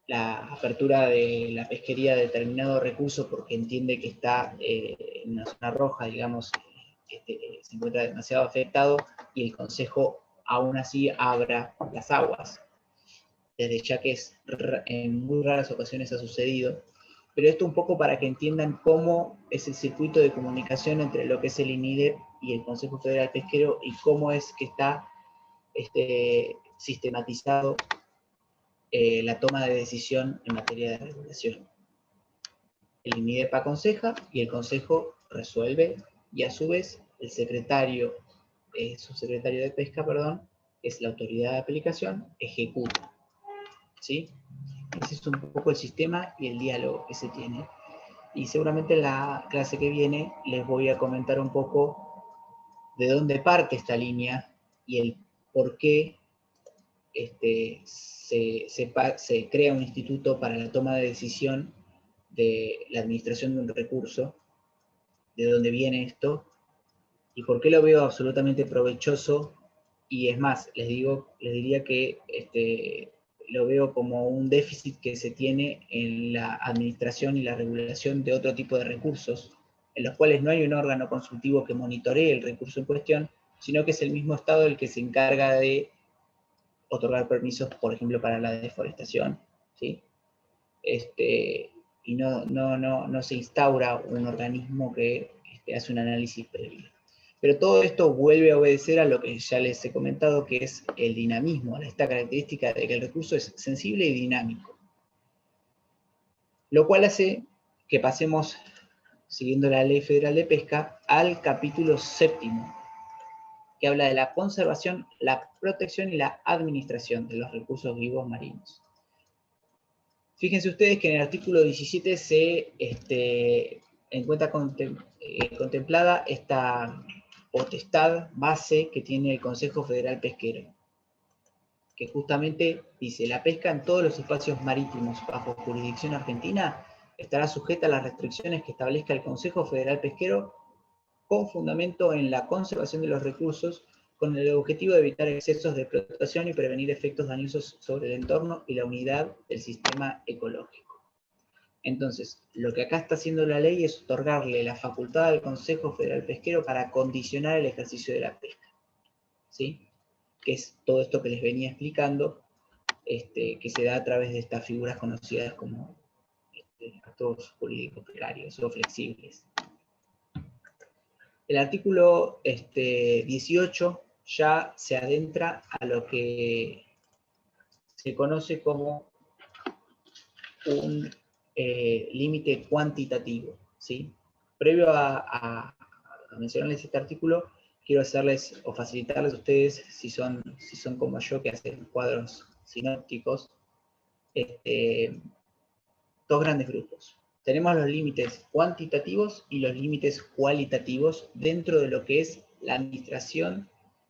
la apertura de la pesquería de determinado recurso porque entiende que está en una zona roja, digamos, se encuentra demasiado afectado, y el Consejo aún así abra las aguas. Desde ya que en muy raras ocasiones ha sucedido, pero esto un poco para que entiendan cómo es el circuito de comunicación entre lo que es el INIDEP y el Consejo Federal Pesquero y cómo es que está sistematizado la toma de decisión en materia de regulación. El INIDEP aconseja y el Consejo resuelve, y a su vez el subsecretario de Pesca, que es la autoridad de aplicación, ejecuta, ¿sí? Ese es un poco el sistema y el diálogo que se tiene. Y seguramente en la clase que viene les voy a comentar un poco de dónde parte esta línea y el por qué se crea un instituto para la toma de decisión de la administración de un recurso, de dónde viene esto, y por qué lo veo absolutamente provechoso. Y es más, les diría que lo veo como un déficit que se tiene en la administración y la regulación de otro tipo de recursos, en los cuales no hay un órgano consultivo que monitoree el recurso en cuestión, sino que es el mismo Estado el que se encarga de otorgar permisos, por ejemplo, para la deforestación, ¿sí? Y no se instaura un organismo que hace un análisis previo. Pero todo esto vuelve a obedecer a lo que ya les he comentado, que es el dinamismo, esta característica de que el recurso es sensible y dinámico. Lo cual hace que pasemos, siguiendo la Ley Federal de Pesca, al capítulo 7, que habla de la conservación, la protección y la administración de los recursos vivos marinos. Fíjense ustedes que en el artículo 17 se encuentra contemplada esta potestad base que tiene el Consejo Federal Pesquero, que justamente dice: la pesca en todos los espacios marítimos bajo jurisdicción argentina estará sujeta a las restricciones que establezca el Consejo Federal Pesquero con fundamento en la conservación de los recursos, con el objetivo de evitar excesos de explotación y prevenir efectos dañosos sobre el entorno y la unidad del sistema ecológico. Entonces, lo que acá está haciendo la ley es otorgarle la facultad al Consejo Federal Pesquero para condicionar el ejercicio de la pesca, ¿sí? Que es todo esto que les venía explicando, que se da a través de estas figuras conocidas como actos jurídicos precarios o flexibles. El artículo 18 ya se adentra a lo que se conoce como un límite cuantitativo, ¿sí? Previo a mencionarles este artículo, quiero hacerles o facilitarles a ustedes, si son como yo, que hacen cuadros sinópticos, dos grandes grupos. Tenemos los límites cuantitativos y los límites cualitativos dentro de lo que es la administración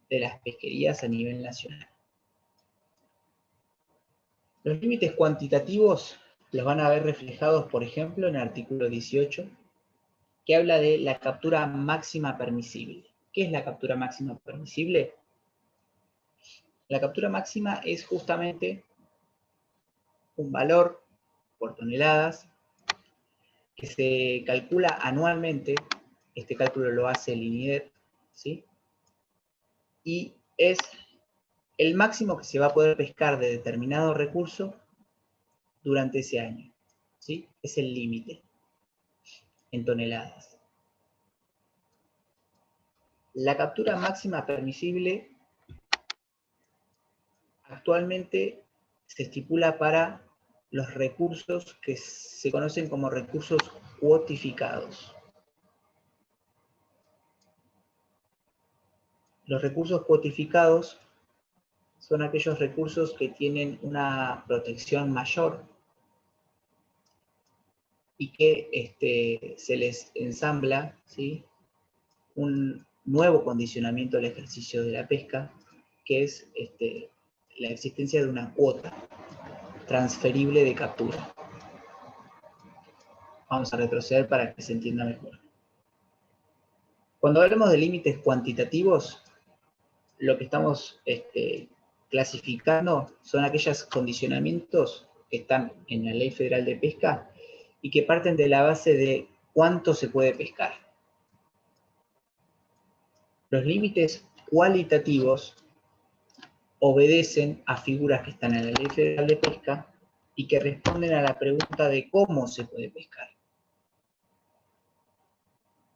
de las pesquerías a nivel nacional. Los límites cuantitativos los van a ver reflejados, por ejemplo, en el artículo 18, que habla de la captura máxima permisible. ¿Qué es la captura máxima permisible? La captura máxima es justamente un valor por toneladas que se calcula anualmente. Este cálculo lo hace el INIDEP, ¿sí? Y es el máximo que se va a poder pescar de determinado recurso durante ese año, ¿sí? Es el límite en toneladas. La captura máxima permisible actualmente se estipula para los recursos que se conocen como recursos cuotificados. Los recursos cuotificados son aquellos recursos que tienen una protección mayor y que se les ensambla, ¿sí?, un nuevo condicionamiento al ejercicio de la pesca, que es la existencia de una cuota transferible de captura. Vamos a retroceder para que se entienda mejor. Cuando hablamos de límites cuantitativos, lo que estamos clasificando son aquellos condicionamientos que están en la Ley Federal de Pesca y que parten de la base de cuánto se puede pescar. Los límites cualitativos obedecen a figuras que están en la Ley Federal de Pesca y que responden a la pregunta de cómo se puede pescar.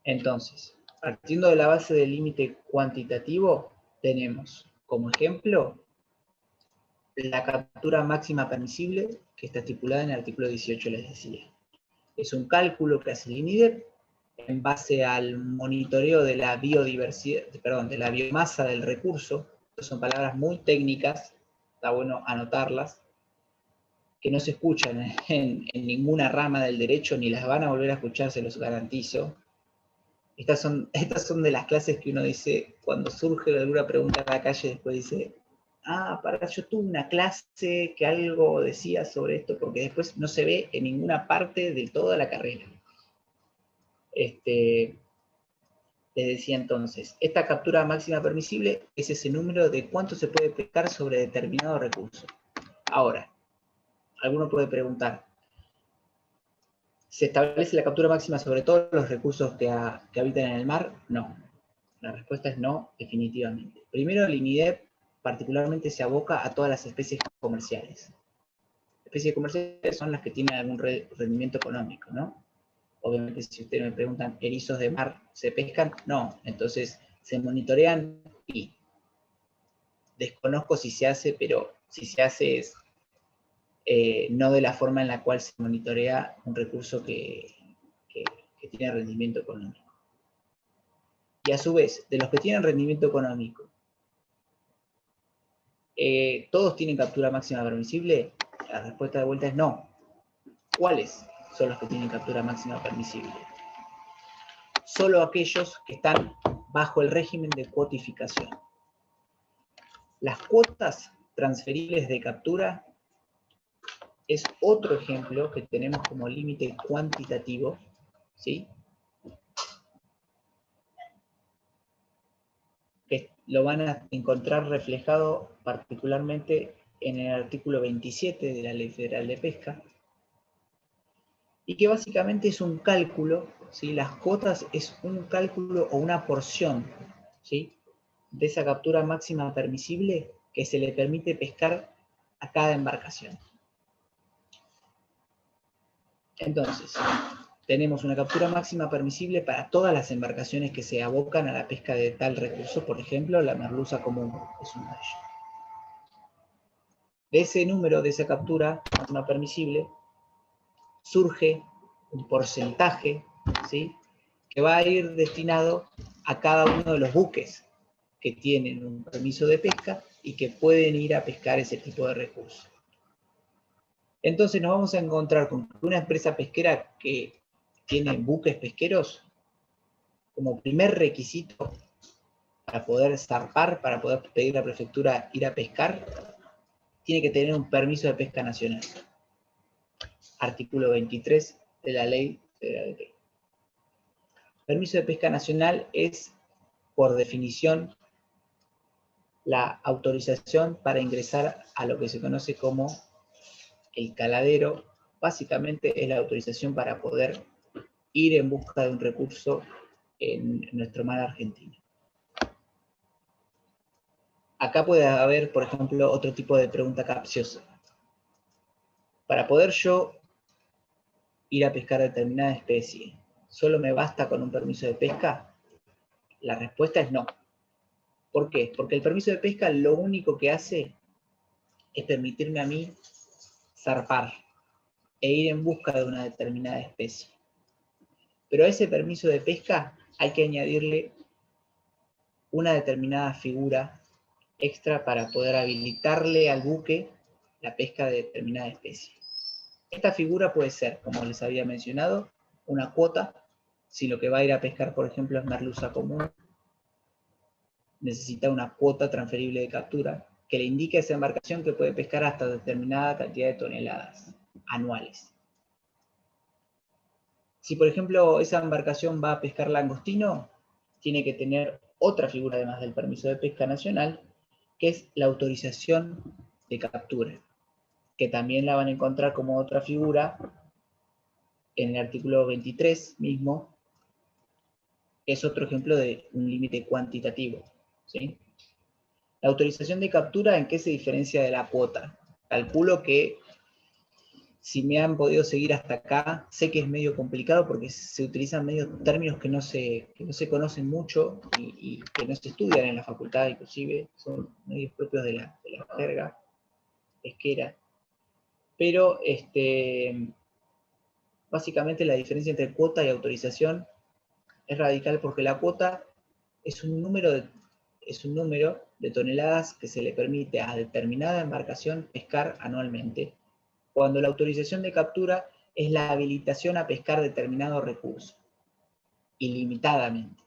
Entonces, partiendo de la base del límite cuantitativo, tenemos como ejemplo la captura máxima permisible, que está estipulada en el artículo 18, les decía. Es un cálculo que hace el INIDEP en base al monitoreo de la biodiversidad, de la biomasa del recurso. Estas son palabras muy técnicas, está bueno anotarlas, que no se escuchan en ninguna rama del derecho, ni las van a volver a escuchar, se los garantizo. Estas son de las clases que uno dice, cuando surge alguna pregunta en la calle, después dice, yo tuve una clase que algo decía sobre esto, porque después no se ve en ninguna parte de toda la carrera. Les decía entonces, esta captura máxima permisible es ese número de cuánto se puede pescar sobre determinado recurso. Ahora, alguno puede preguntar, ¿se establece la captura máxima sobre todos los recursos que habitan en el mar? No. La respuesta es no, definitivamente. Primero, el INIDEP particularmente se aboca a todas las especies comerciales. Especies comerciales son las que tienen algún rendimiento económico, ¿no? Obviamente, si ustedes me preguntan, ¿erizos de mar se pescan? No. Entonces, se monitorean y desconozco si se hace, pero si se hace es no de la forma en la cual se monitorea un recurso que tiene rendimiento económico. Y a su vez, de los que tienen rendimiento económico, ¿todos tienen captura máxima permisible? La respuesta de vuelta es no. ¿Cuáles son los que tienen captura máxima permisible? Solo aquellos que están bajo el régimen de cuotificación. Las cuotas transferibles de captura es otro ejemplo que tenemos como límite cuantitativo, ¿sí? que lo van a encontrar reflejado particularmente en el artículo 27 de la Ley Federal de Pesca, y que básicamente es un cálculo, ¿sí? Las cuotas es un cálculo o una porción, ¿sí?, de esa captura máxima permisible que se le permite pescar a cada embarcación. Entonces, tenemos una captura máxima permisible para todas las embarcaciones que se abocan a la pesca de tal recurso. Por ejemplo, la merluza común es una de ellas. De ese número, de esa captura máxima permisible, surge un porcentaje, ¿sí?, que va a ir destinado a cada uno de los buques que tienen un permiso de pesca y que pueden ir a pescar ese tipo de recursos. Entonces nos vamos a encontrar con una empresa pesquera que tiene buques pesqueros como primer requisito para poder zarpar, para poder pedir a la prefectura ir a pescar, tiene que tener un permiso de pesca nacional. Artículo 23 de la Ley Federal de Pesca. Permiso de pesca nacional es, por definición, la autorización para ingresar a lo que se conoce como el caladero. Básicamente es la autorización para poder ir en busca de un recurso en nuestro mar argentino. Acá puede haber, por ejemplo, otro tipo de pregunta capciosa. Para poder yo ir a pescar determinada especie, ¿solo me basta con un permiso de pesca? La respuesta es no. ¿Por qué? Porque el permiso de pesca lo único que hace es permitirme a mí zarpar e ir en busca de una determinada especie. Pero a ese permiso de pesca hay que añadirle una determinada figura extra para poder habilitarle al buque la pesca de determinada especie. Esta figura puede ser, como les había mencionado, una cuota. Si lo que va a ir a pescar, por ejemplo, es merluza común, necesita una cuota transferible de captura que le indique a esa embarcación que puede pescar hasta determinada cantidad de toneladas anuales. Si, por ejemplo, esa embarcación va a pescar langostino, tiene que tener otra figura además del permiso de pesca nacional, que es la autorización de captura, que también la van a encontrar como otra figura en el artículo 23 mismo, que es otro ejemplo de un límite cuantitativo, ¿sí? La autorización de captura, ¿en qué se diferencia de la cuota? Calculo que, si me han podido seguir hasta acá, sé que es medio complicado porque se utilizan medios términos que no se conocen mucho y que no se estudian en la facultad, inclusive, son medios propios de la jerga pesquera. Pero básicamente la diferencia entre cuota y autorización es radical porque la cuota es un número de toneladas que se le permite a determinada embarcación pescar anualmente, cuando la autorización de captura es la habilitación a pescar determinado recurso, ilimitadamente,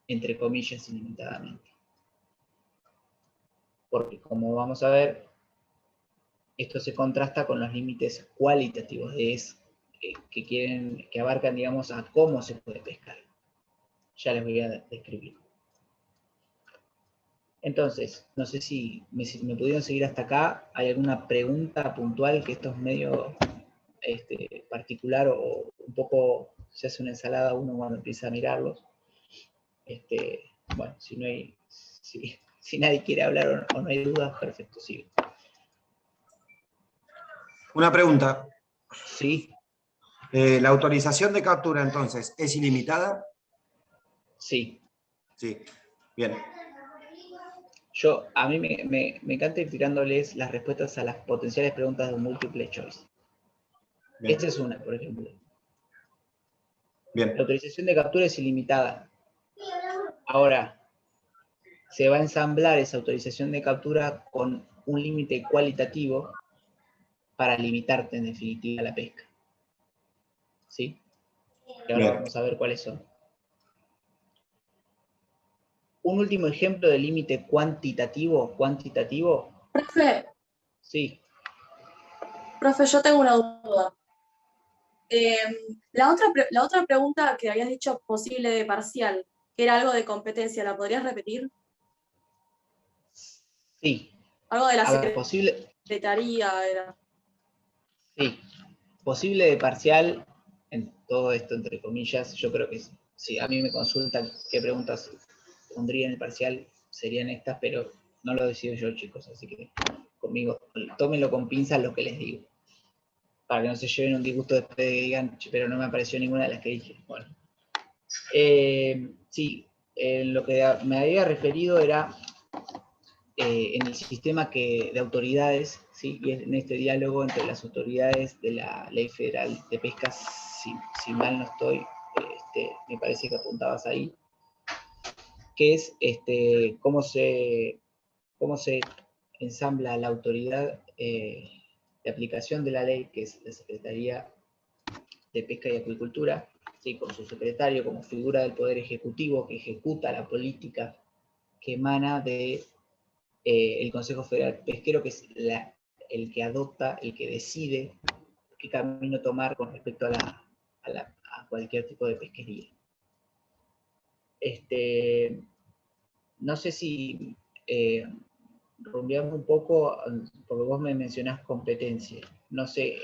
entre comillas, ilimitadamente. Porque, como vamos a ver, esto se contrasta con los límites cualitativos que abarcan, digamos, a cómo se puede pescar. Ya les voy a describir. Entonces, no sé si me pudieron seguir hasta acá. ¿Hay alguna pregunta puntual que esto es medio particular o un poco se hace una ensalada uno cuando empieza a mirarlos? Bueno, si nadie quiere hablar o no hay dudas, perfecto, sigue. Una pregunta. Sí. ¿La autorización de captura, entonces, es ilimitada? Sí. Sí, bien. A mí me encanta ir tirándoles las respuestas a las potenciales preguntas de un multiple choice. Bien. Esta es una, por ejemplo. Bien. La autorización de captura es ilimitada. Ahora, se va a ensamblar esa autorización de captura con un límite cualitativo para limitarte, en definitiva, la pesca. ¿Sí? Y ahora vamos a ver cuáles son. Un último ejemplo de límite cuantitativo. Profe, Sí. profe, yo tengo una duda. La otra pregunta que habías dicho posible de parcial, que era algo de competencia. ¿La podrías repetir? Sí. Algo de la A ver, posible, secretaría era. sí. Posible de parcial, en todo esto entre comillas, yo creo que si a mí me consultan qué preguntas pondría en el parcial, serían estas, pero no lo decido yo, chicos, así que conmigo, tómenlo con pinzas lo que les digo, para que no se lleven un disgusto después de que digan, pero no me apareció ninguna de las que dije. Bueno, sí, lo que me había referido era en el sistema de autoridades, ¿sí? Y en este diálogo entre las autoridades de la Ley Federal de Pesca, si mal no estoy, me parece que apuntabas ahí, que es cómo se ensambla la autoridad de aplicación de la ley, que es la Secretaría de Pesca y Acuicultura, ¿sí? Con su secretario como figura del Poder Ejecutivo que ejecuta la política que emana de el Consejo Federal Pesquero, que es el que adopta, el que decide qué camino tomar con respecto a cualquier tipo de pesquería. No sé si rumbeamos un poco, porque vos me mencionás competencia. No sé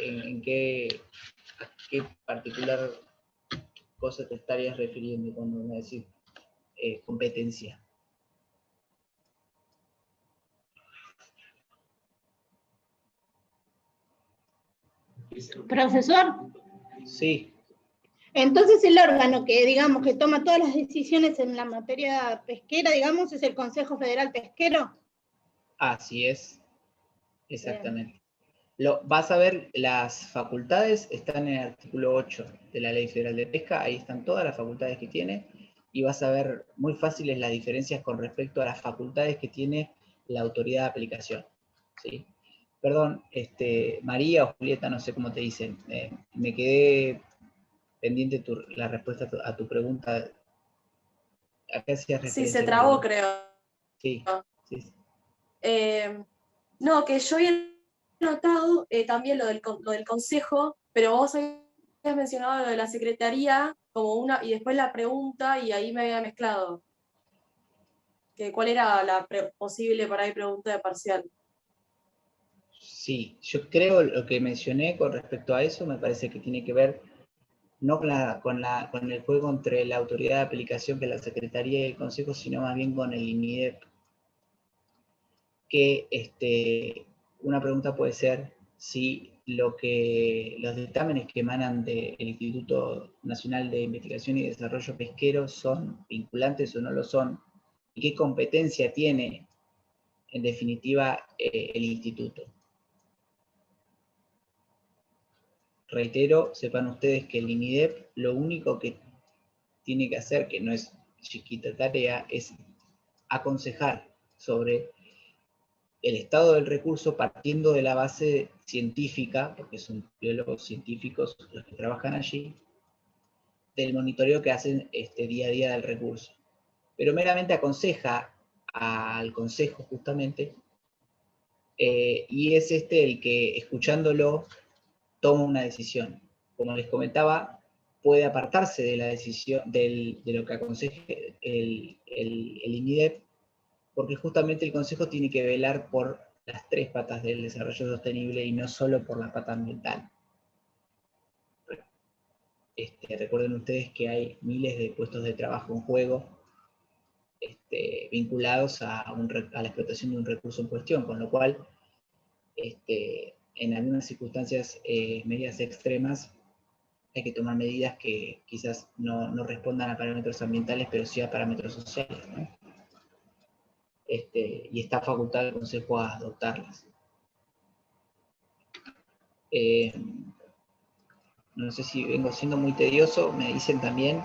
a qué particular cosa te estarías refiriendo cuando me decís competencia. Profesor, Sí, entonces el órgano que, digamos, que toma todas las decisiones en la materia pesquera, digamos, es el Consejo Federal Pesquero. así es, exactamente. Vas a ver, las facultades están en el artículo 8 de la Ley Federal de Pesca, ahí están todas las facultades que tiene, y vas a ver muy fáciles las diferencias con respecto a las facultades que tiene la autoridad de aplicación, ¿sí? Perdón, María o Julieta, no sé cómo te dicen, me quedé pendiente la respuesta a tu pregunta. ¿A qué hacías Sí, referencia? se trabó, creo. Sí, sí. No, que yo había notado también lo del consejo, pero vos habías mencionado lo de la secretaría como una, y después la pregunta, y ahí me había mezclado. ¿Cuál era la posible para ahí pregunta de parcial? Sí, yo creo lo que mencioné con respecto a eso me parece que tiene que ver no con el juego entre la autoridad de aplicación, que es la Secretaría y el Consejo, sino más bien con el INIDEP, que una pregunta puede ser si los dictámenes que emanan del Instituto Nacional de Investigación y Desarrollo Pesquero son vinculantes o no lo son, y qué competencia tiene, en definitiva, el instituto. Reitero, sepan ustedes que el INIDEP lo único que tiene que hacer, que no es chiquita tarea, es aconsejar sobre el estado del recurso partiendo de la base científica, porque son biólogos científicos los que trabajan allí, del monitoreo que hacen día a día del recurso. Pero meramente aconseja al consejo justamente, y es el que, escuchándolo, toma una decisión. Como les comentaba, puede apartarse de la decisión, de lo que aconseje el INIDEP, porque justamente el Consejo tiene que velar por las tres patas del desarrollo sostenible y no solo por la pata ambiental. Recuerden ustedes que hay miles de puestos de trabajo en juego vinculados a la explotación de un recurso en cuestión, con lo cual, en algunas circunstancias, medidas extremas, hay que tomar medidas que quizás no respondan a parámetros ambientales, pero sí a parámetros sociales, ¿no? Y está facultado el Consejo a adoptarlas. No sé si vengo siendo muy tedioso, me dicen también,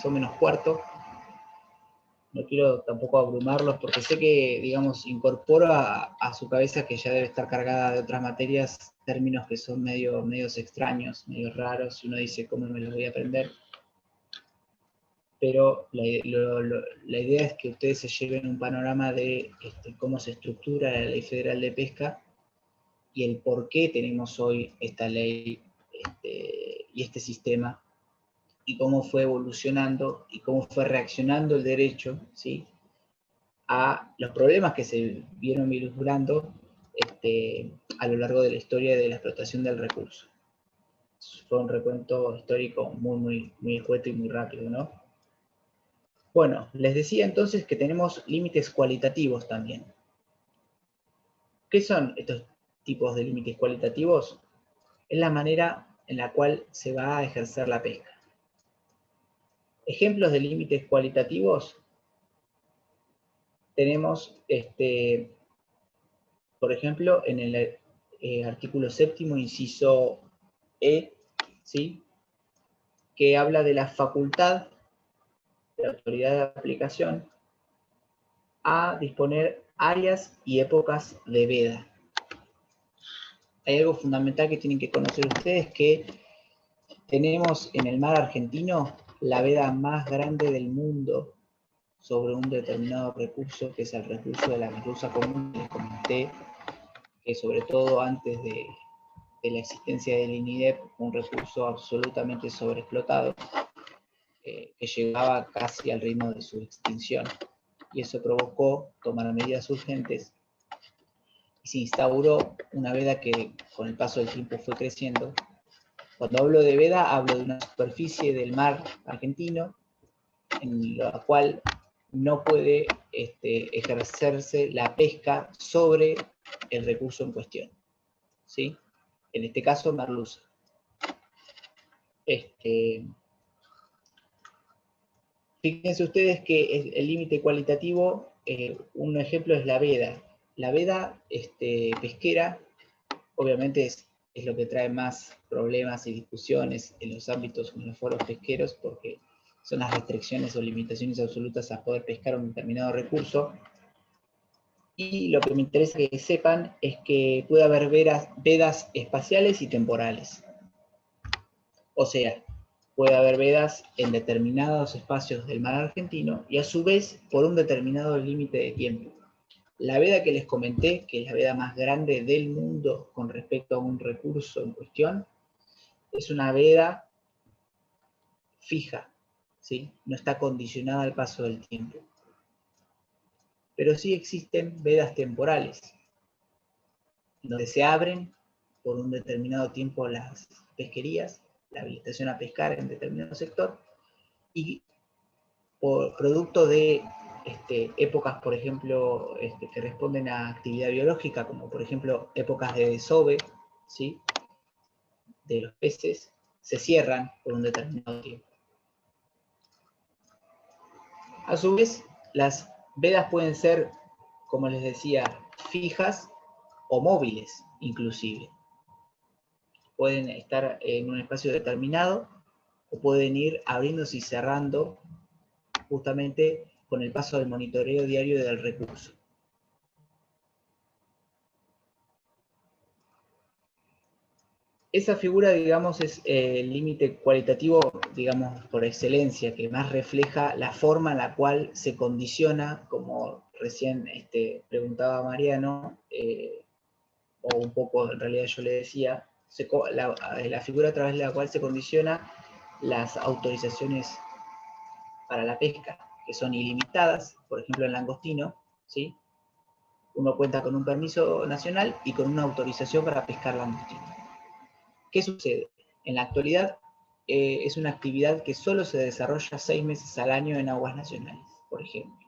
son menos cuarto, no quiero tampoco abrumarlos porque sé que, digamos, incorporo a su cabeza, que ya debe estar cargada de otras materias, términos que son medios extraños, medios raros, y uno dice, ¿cómo me los voy a aprender? Pero la idea es que ustedes se lleven un panorama de cómo se estructura la Ley Federal de Pesca y el por qué tenemos hoy esta ley y este sistema y cómo fue evolucionando y cómo fue reaccionando el derecho, ¿sí?, a los problemas que se vieron vislumbrando a lo largo de la historia de la explotación del recurso. Fue un recuento histórico muy escueto y muy rápido, ¿no? Bueno, les decía entonces que tenemos límites cualitativos también. ¿Qué son estos tipos de límites cualitativos? Es la manera en la cual se va a ejercer la pesca. Ejemplos de límites cualitativos tenemos, por ejemplo, en el artículo 7º, inciso E, ¿sí?, que habla de la facultad de la autoridad de aplicación a disponer áreas y épocas de veda. Hay algo fundamental que tienen que conocer ustedes, que tenemos en el mar argentino la veda más grande del mundo sobre un determinado recurso, que es el recurso de la merluza común. Les comenté que sobre todo antes de la existencia del INIDEP, un recurso absolutamente sobreexplotado, que llegaba casi al ritmo de su extinción. Y eso provocó tomar medidas urgentes y se instauró una veda que con el paso del tiempo fue creciendo. Cuando hablo de veda, hablo de una superficie del mar argentino en la cual no puede ejercerse la pesca sobre el recurso en cuestión, ¿sí? En este caso, merluza. Fíjense ustedes que el límite cualitativo, un ejemplo es la veda. La veda pesquera, obviamente es lo que trae más problemas y discusiones en los ámbitos, en los foros pesqueros, porque son las restricciones o limitaciones absolutas a poder pescar un determinado recurso. Y lo que me interesa que sepan es que puede haber vedas espaciales y temporales. O sea, puede haber vedas en determinados espacios del mar argentino y a su vez por un determinado límite de tiempo. La veda que les comenté, que es la veda más grande del mundo con respecto a un recurso en cuestión, es una veda fija, ¿sí? No está condicionada al paso del tiempo. Pero sí existen vedas temporales, donde se abren por un determinado tiempo las pesquerías, la habilitación a pescar en determinado sector, y por producto de épocas, por ejemplo, que responden a actividad biológica, como por ejemplo épocas de desove, ¿sí?, de los peces, se cierran por un determinado tiempo. A su vez, las vedas pueden ser, como les decía, fijas o móviles, inclusive. Pueden estar en un espacio determinado o pueden ir abriéndose y cerrando justamente con el paso del monitoreo diario del recurso. Esa figura, digamos, es el límite cualitativo, digamos, por excelencia, que más refleja la forma en la cual se condiciona, como recién preguntaba Mariano, o un poco en realidad yo le decía, la figura a través de la cual se condiciona las autorizaciones para la pesca, que son ilimitadas, por ejemplo en langostino, ¿sí? Uno cuenta con un permiso nacional y con una autorización para pescar langostino. ¿Qué sucede? En la actualidad es una actividad que solo se desarrolla 6 meses al año en aguas nacionales, por ejemplo,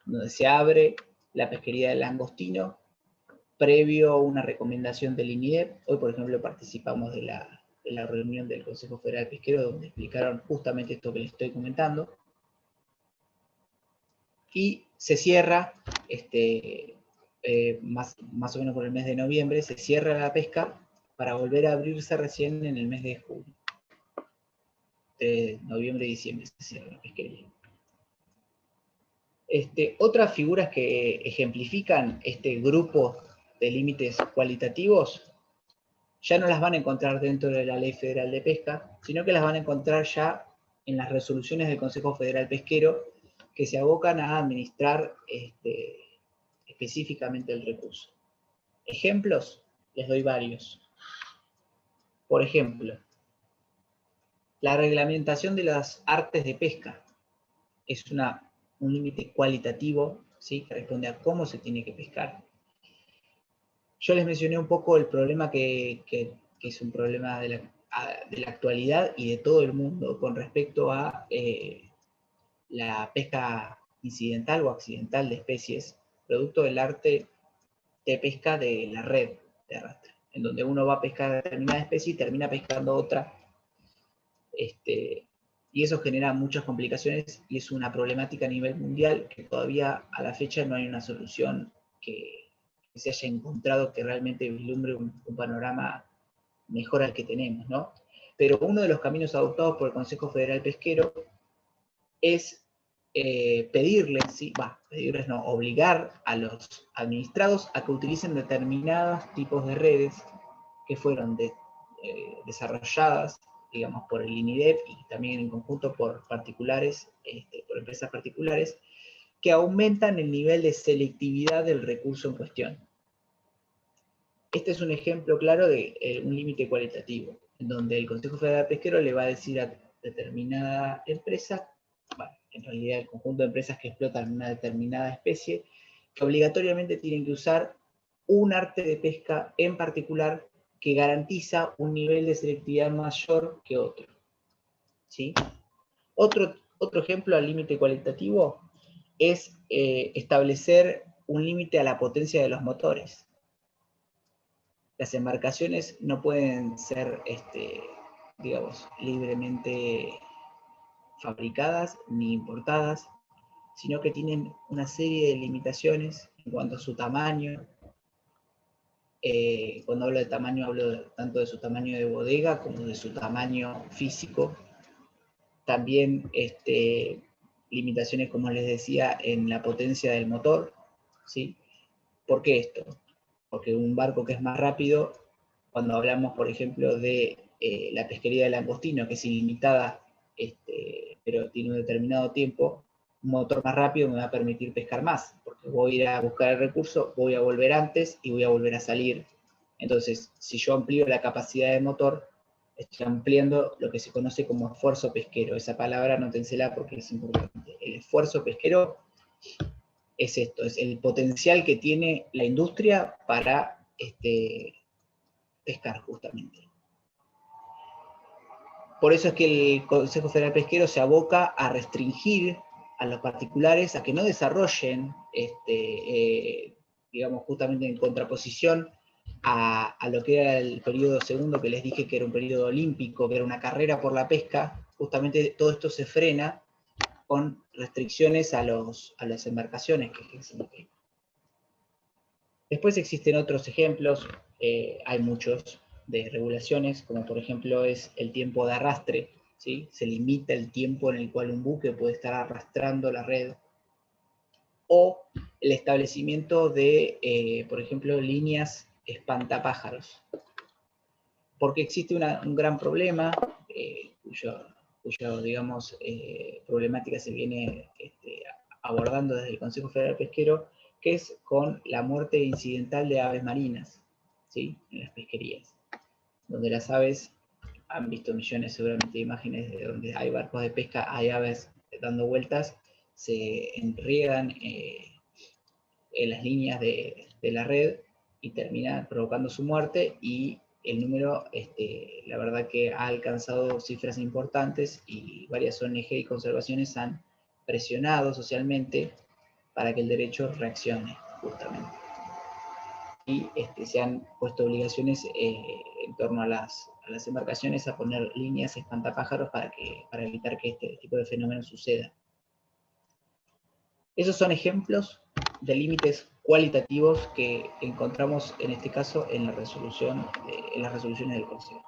donde se abre la pesquería del langostino previo a una recomendación del INIDEP. Hoy, por ejemplo, participamos de la reunión del Consejo Federal Pesquero, donde explicaron justamente esto que les estoy comentando, y se cierra, más o menos por el mes de noviembre, se cierra la pesca para volver a abrirse recién en el mes de junio. De noviembre y diciembre se cierra la pesquería. Otras figuras que ejemplifican este grupo de límites cualitativos ya no las van a encontrar dentro de la Ley Federal de Pesca, sino que las van a encontrar ya en las resoluciones del Consejo Federal Pesquero, que se abocan a administrar específicamente el recurso. Ejemplos, les doy varios. Por ejemplo, La reglamentación de las artes de pesca es un límite cualitativo, ¿sí? Que responde a cómo se tiene que pescar. Yo les mencioné un poco el problema que es un problema de la actualidad y de todo el mundo con respecto a la pesca incidental o accidental de especies, producto del arte de pesca de la red de arrastre, en donde uno va a pescar determinada especie y termina pescando otra. Y eso genera muchas complicaciones y es una problemática a nivel mundial que todavía a la fecha no hay una solución que se haya encontrado que realmente vislumbre un panorama mejor al que tenemos, ¿no? Pero uno de los caminos adoptados por el Consejo Federal Pesquero es obligar a los administrados a que utilicen determinados tipos de redes que fueron desarrolladas, digamos, por el INIDEP y también en conjunto por particulares, por empresas particulares, que aumentan el nivel de selectividad del recurso en cuestión. Este es un ejemplo claro de un límite cualitativo, en donde el Consejo Federal Pesquero le va a decir a determinada empresa, bueno, en realidad el conjunto de empresas que explotan una determinada especie, que obligatoriamente tienen que usar un arte de pesca en particular que garantiza un nivel de selectividad mayor que otro. ¿Sí? Otro ejemplo al límite cualitativo es establecer un límite a la potencia de los motores. Las embarcaciones no pueden ser, digamos, libremente fabricadas ni importadas, sino que tienen una serie de limitaciones en cuanto a su tamaño. Cuando hablo de tamaño, hablo tanto de su tamaño de bodega como de su tamaño físico. También limitaciones, como les decía, en la potencia del motor, ¿sí? ¿Por qué esto? Porque un barco que es más rápido, cuando hablamos, por ejemplo, de la pesquería de langostino, que es ilimitada, pero tiene un determinado tiempo, un motor más rápido me va a permitir pescar más, porque voy a ir a buscar el recurso, voy a volver antes y voy a volver a salir. Entonces, si yo amplío la capacidad del motor, estoy ampliando lo que se conoce como esfuerzo pesquero. Esa palabra anótensela porque es importante. El esfuerzo pesquero es esto, es el potencial que tiene la industria para pescar justamente. Por eso es que el Consejo Federal Pesquero se aboca a restringir a los particulares a que no desarrollen, digamos, justamente en contraposición a lo que era el periodo segundo que les dije que era un periodo olímpico, que era una carrera por la pesca. Justamente todo esto se frena con restricciones a las embarcaciones que ejercen la pesca. Después existen otros ejemplos, hay muchos, de regulaciones, como por ejemplo es el tiempo de arrastre, ¿sí? Se limita el tiempo en el cual un buque puede estar arrastrando la red, o el establecimiento de, por ejemplo, líneas espantapájaros, porque existe un gran problema, cuya digamos, problemática se viene abordando desde el Consejo Federal Pesquero, que es con la muerte incidental de aves marinas, ¿sí? En las pesquerías, donde las aves, han visto millones seguramente de imágenes de donde hay barcos de pesca, hay aves dando vueltas, se enriedan en las líneas de la red y termina provocando su muerte, y el número, la verdad que ha alcanzado cifras importantes y varias ONG y conservaciones han presionado socialmente para que el derecho reaccione justamente. Y se han puesto obligaciones en torno a las embarcaciones a poner líneas espantapájaros para evitar que este tipo de fenómenos suceda. Esos son ejemplos de límites cualitativos que encontramos en este caso en las resoluciones del Consejo.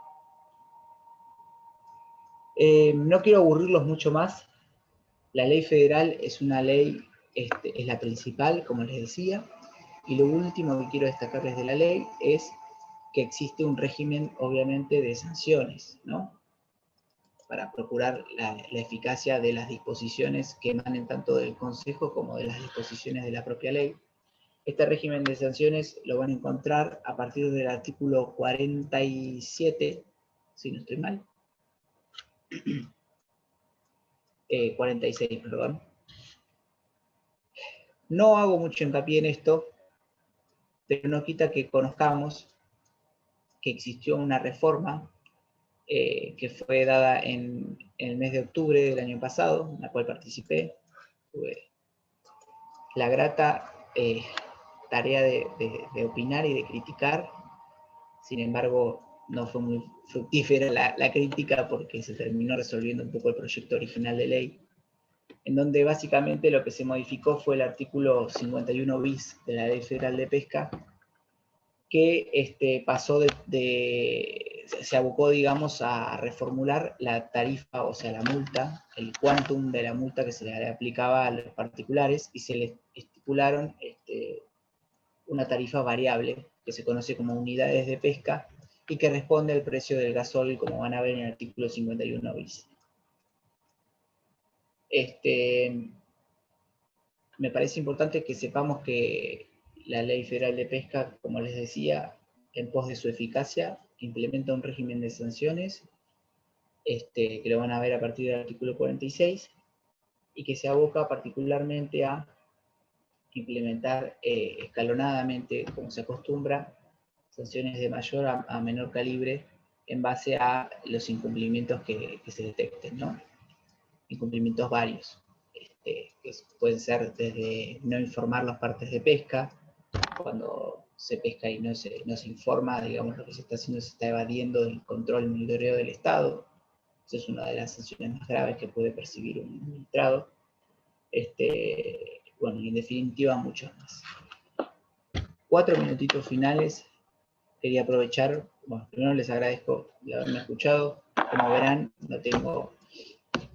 No quiero aburrirlos mucho más. La ley federal es una ley, es la principal, como les decía, y lo último que quiero destacarles de la ley es que existe un régimen, obviamente, de sanciones, ¿no? Para procurar la eficacia de las disposiciones que emanen tanto del Consejo como de las disposiciones de la propia ley. Este régimen de sanciones lo van a encontrar a partir del artículo 47, si no estoy mal, 46, perdón. No hago mucho hincapié en esto, pero no quita que conozcamos que existió una reforma que fue dada en el mes de octubre del año pasado, en la cual participé. Tuve la grata tarea de opinar y de criticar. Sin embargo, no fue muy fructífera la crítica porque se terminó resolviendo un poco el proyecto original de ley, en donde básicamente lo que se modificó fue el artículo 51 bis de la Ley Federal de Pesca, que pasó se abocó, digamos, a reformular la tarifa, o sea, la multa, el quantum de la multa que se le aplicaba a los particulares, y se les estipularon una tarifa variable, que se conoce como unidades de pesca, y que responde al precio del gasol, como van a ver en el artículo 51 bis. Me parece importante que sepamos que la Ley Federal de Pesca, como les decía, en pos de su eficacia, implementa un régimen de sanciones, que lo van a ver a partir del artículo 46, y que se aboca particularmente a implementar escalonadamente, como se acostumbra, sanciones de mayor a menor calibre en base a los incumplimientos que se detecten, ¿no? Incumplimientos varios, que pueden ser desde no informar los partes de pesca, cuando se pesca y no se informa, digamos, lo que se está haciendo, se está evadiendo del control y monitoreo del Estado. Esa es una de las sanciones más graves que puede percibir un administrado. Bueno, y en definitiva, muchos más. 4 minutitos finales. Quería aprovechar, bueno, primero les agradezco el haberme escuchado. Como verán, no tengo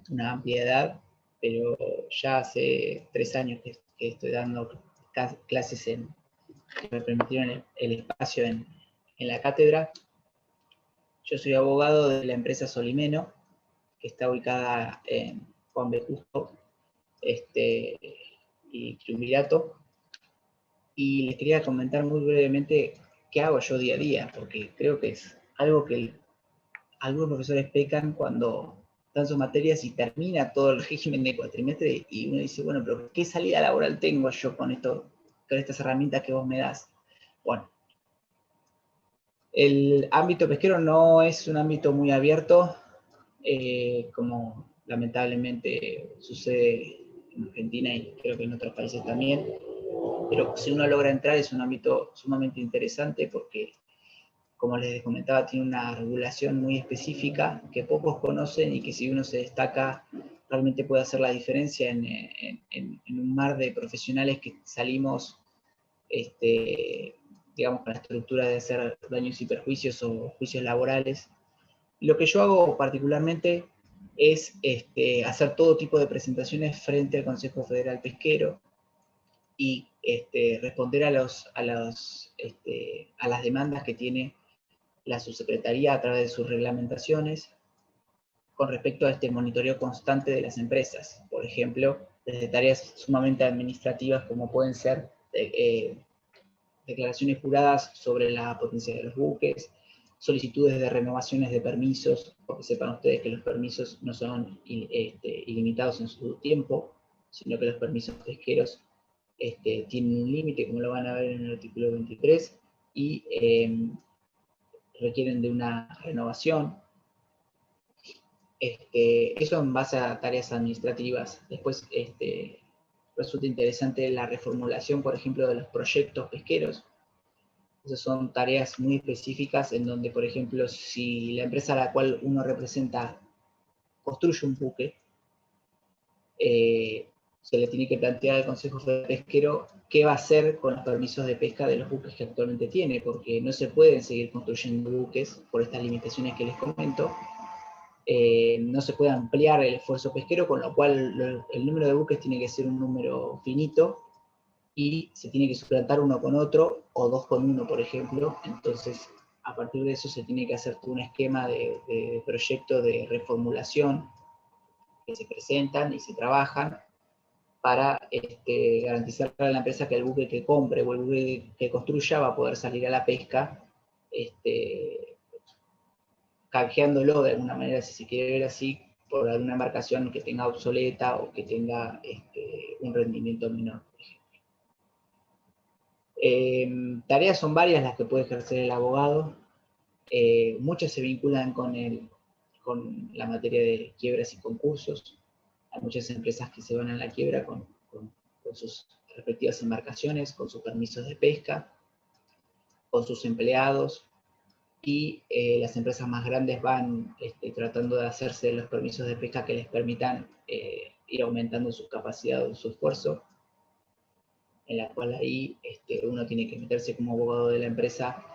una amplia edad, pero ya hace 3 años que estoy dando clases que me permitieron el espacio en la cátedra. Yo soy abogado de la empresa Solimeno, que está ubicada en Juan B. Justo y Triunvirato, y les quería comentar muy brevemente qué hago yo día a día, porque creo que es algo que algunos profesores pecan cuando dan sus materias y termina todo el régimen de cuatrimestre y uno dice, bueno, pero ¿qué salida laboral tengo yo con estas herramientas que vos me das? Bueno, el ámbito pesquero no es un ámbito muy abierto, como lamentablemente sucede en Argentina y creo que en otros países también, pero si uno logra entrar es un ámbito sumamente interesante porque, como les comentaba, tiene una regulación muy específica que pocos conocen y que si uno se destaca realmente puede hacer la diferencia en un mar de profesionales que salimos, digamos, con la estructura de hacer daños y perjuicios o juicios laborales. Lo que yo hago particularmente es hacer todo tipo de presentaciones frente al Consejo Federal Pesquero y responder a las demandas que tiene la subsecretaría a través de sus reglamentaciones con respecto a este monitoreo constante de las empresas. Por ejemplo, desde tareas sumamente administrativas como pueden ser declaraciones juradas sobre la potencia de los buques, solicitudes de renovaciones de permisos, porque sepan ustedes que los permisos no son ilimitados en su tiempo, sino que los permisos pesqueros tienen un límite, como lo van a ver en el artículo 23, y requieren de una renovación. Eso en base a tareas administrativas. Después resulta interesante la reformulación, por ejemplo, de los proyectos pesqueros. Esas son tareas muy específicas en donde, por ejemplo, si la empresa a la cual uno representa construye un buque, se le tiene que plantear al Consejo Federal Pesquero qué va a hacer con los permisos de pesca de los buques que actualmente tiene, porque no se pueden seguir construyendo buques por estas limitaciones que les comento. No se puede ampliar el esfuerzo pesquero, con lo cual el número de buques tiene que ser un número finito y se tiene que suplantar uno con otro, o 2 con 1, por ejemplo. Entonces, a partir de eso se tiene que hacer todo un esquema de proyecto de reformulación que se presentan y se trabajan para garantizar a la empresa que el buque que compre o el buque que construya va a poder salir a la pesca canjeándolo de alguna manera, si se quiere ver así, por alguna embarcación que tenga obsoleta o que tenga un rendimiento menor, por ejemplo. Tareas son varias las que puede ejercer el abogado. Muchas se vinculan con la materia de quiebras y concursos. Hay muchas empresas que se van a la quiebra con sus respectivas embarcaciones, con sus permisos de pesca, con sus empleados, y las empresas más grandes van tratando de hacerse de los permisos de pesca que les permitan ir aumentando su capacidad o su esfuerzo, en la cual ahí uno tiene que meterse como abogado de la empresa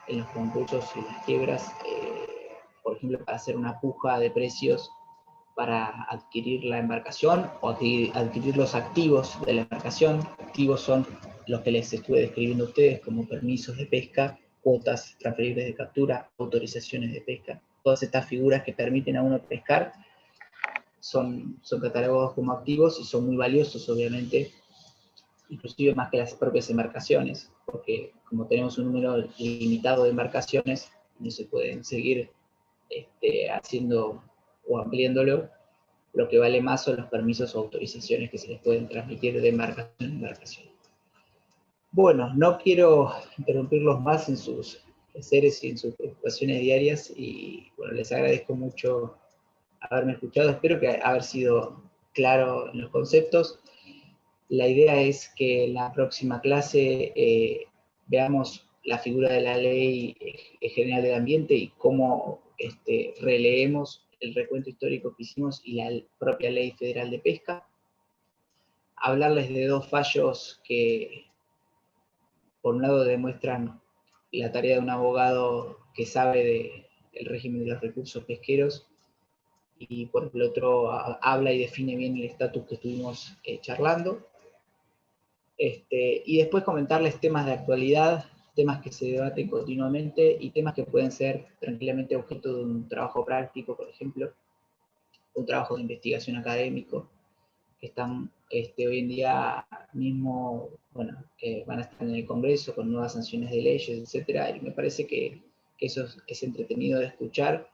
en los concursos y las quiebras, por ejemplo, para hacer una puja de precios para adquirir la embarcación o adquirir los activos de la embarcación. Activos son los que les estuve describiendo a ustedes, como permisos de pesca, cuotas transferibles de captura, autorizaciones de pesca. Todas estas figuras que permiten a uno pescar son catalogados como activos y son muy valiosos, obviamente, inclusive más que las propias embarcaciones, porque como tenemos un número limitado de embarcaciones, no se pueden seguir haciendo o ampliándolo. Lo que vale más son los permisos o autorizaciones que se les pueden transmitir de embarcación en embarcación. Bueno, no quiero interrumpirlos más en sus quehaceres y en sus preocupaciones diarias, y bueno, les agradezco mucho haberme escuchado. Espero que haber sido claro en los conceptos. La idea es que en la próxima clase veamos la figura de la Ley General del Ambiente y cómo releemos el recuento histórico que hicimos y la propia Ley Federal de Pesca. Hablarles de dos fallos que, por un lado, demuestran la tarea de un abogado que sabe del régimen de los recursos pesqueros, y por el otro habla y define bien el estatus que estuvimos charlando. Y después comentarles temas de actualidad, temas que se debaten continuamente y temas que pueden ser tranquilamente objeto de un trabajo práctico, por ejemplo, un trabajo de investigación académico, que están hoy en día mismo, bueno, que van a estar en el Congreso con nuevas sanciones de leyes, etcétera, y me parece que eso es entretenido de escuchar,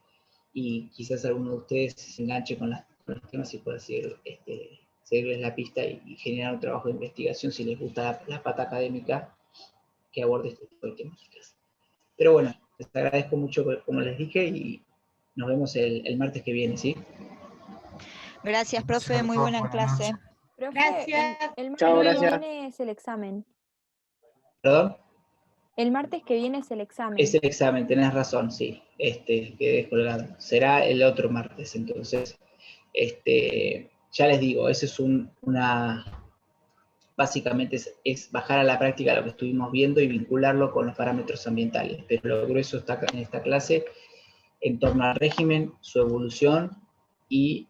y quizás alguno de ustedes se enganche con los temas y pueda seguirles la pista y generar un trabajo de investigación si les gusta la pata académica que aborde este tipo de temáticas. Pero bueno, les agradezco mucho, como les dije, y nos vemos el martes que viene, ¿sí? Gracias, profe, muy buena clase. Profe, Gracias. el martes Chao, que gracias. viene es el examen. ¿Perdón? El martes que viene es el examen. Es el examen, tenés razón, sí. Quedé descolgado. Será el otro martes, entonces. Ya les digo, eso es básicamente es bajar a la práctica lo que estuvimos viendo y vincularlo con los parámetros ambientales. Pero lo grueso está en esta clase en torno al régimen, su evolución y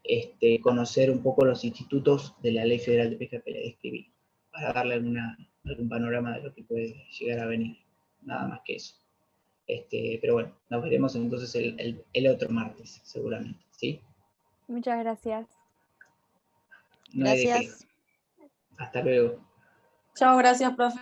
conocer un poco los institutos de la Ley Federal de Pesca que les describí, para darle algún panorama de lo que puede llegar a venir. Nada más que eso. Pero bueno, nos veremos entonces el otro martes, seguramente, ¿sí? Muchas gracias. No hay de qué. Gracias. Hasta luego. Chao, gracias, profe.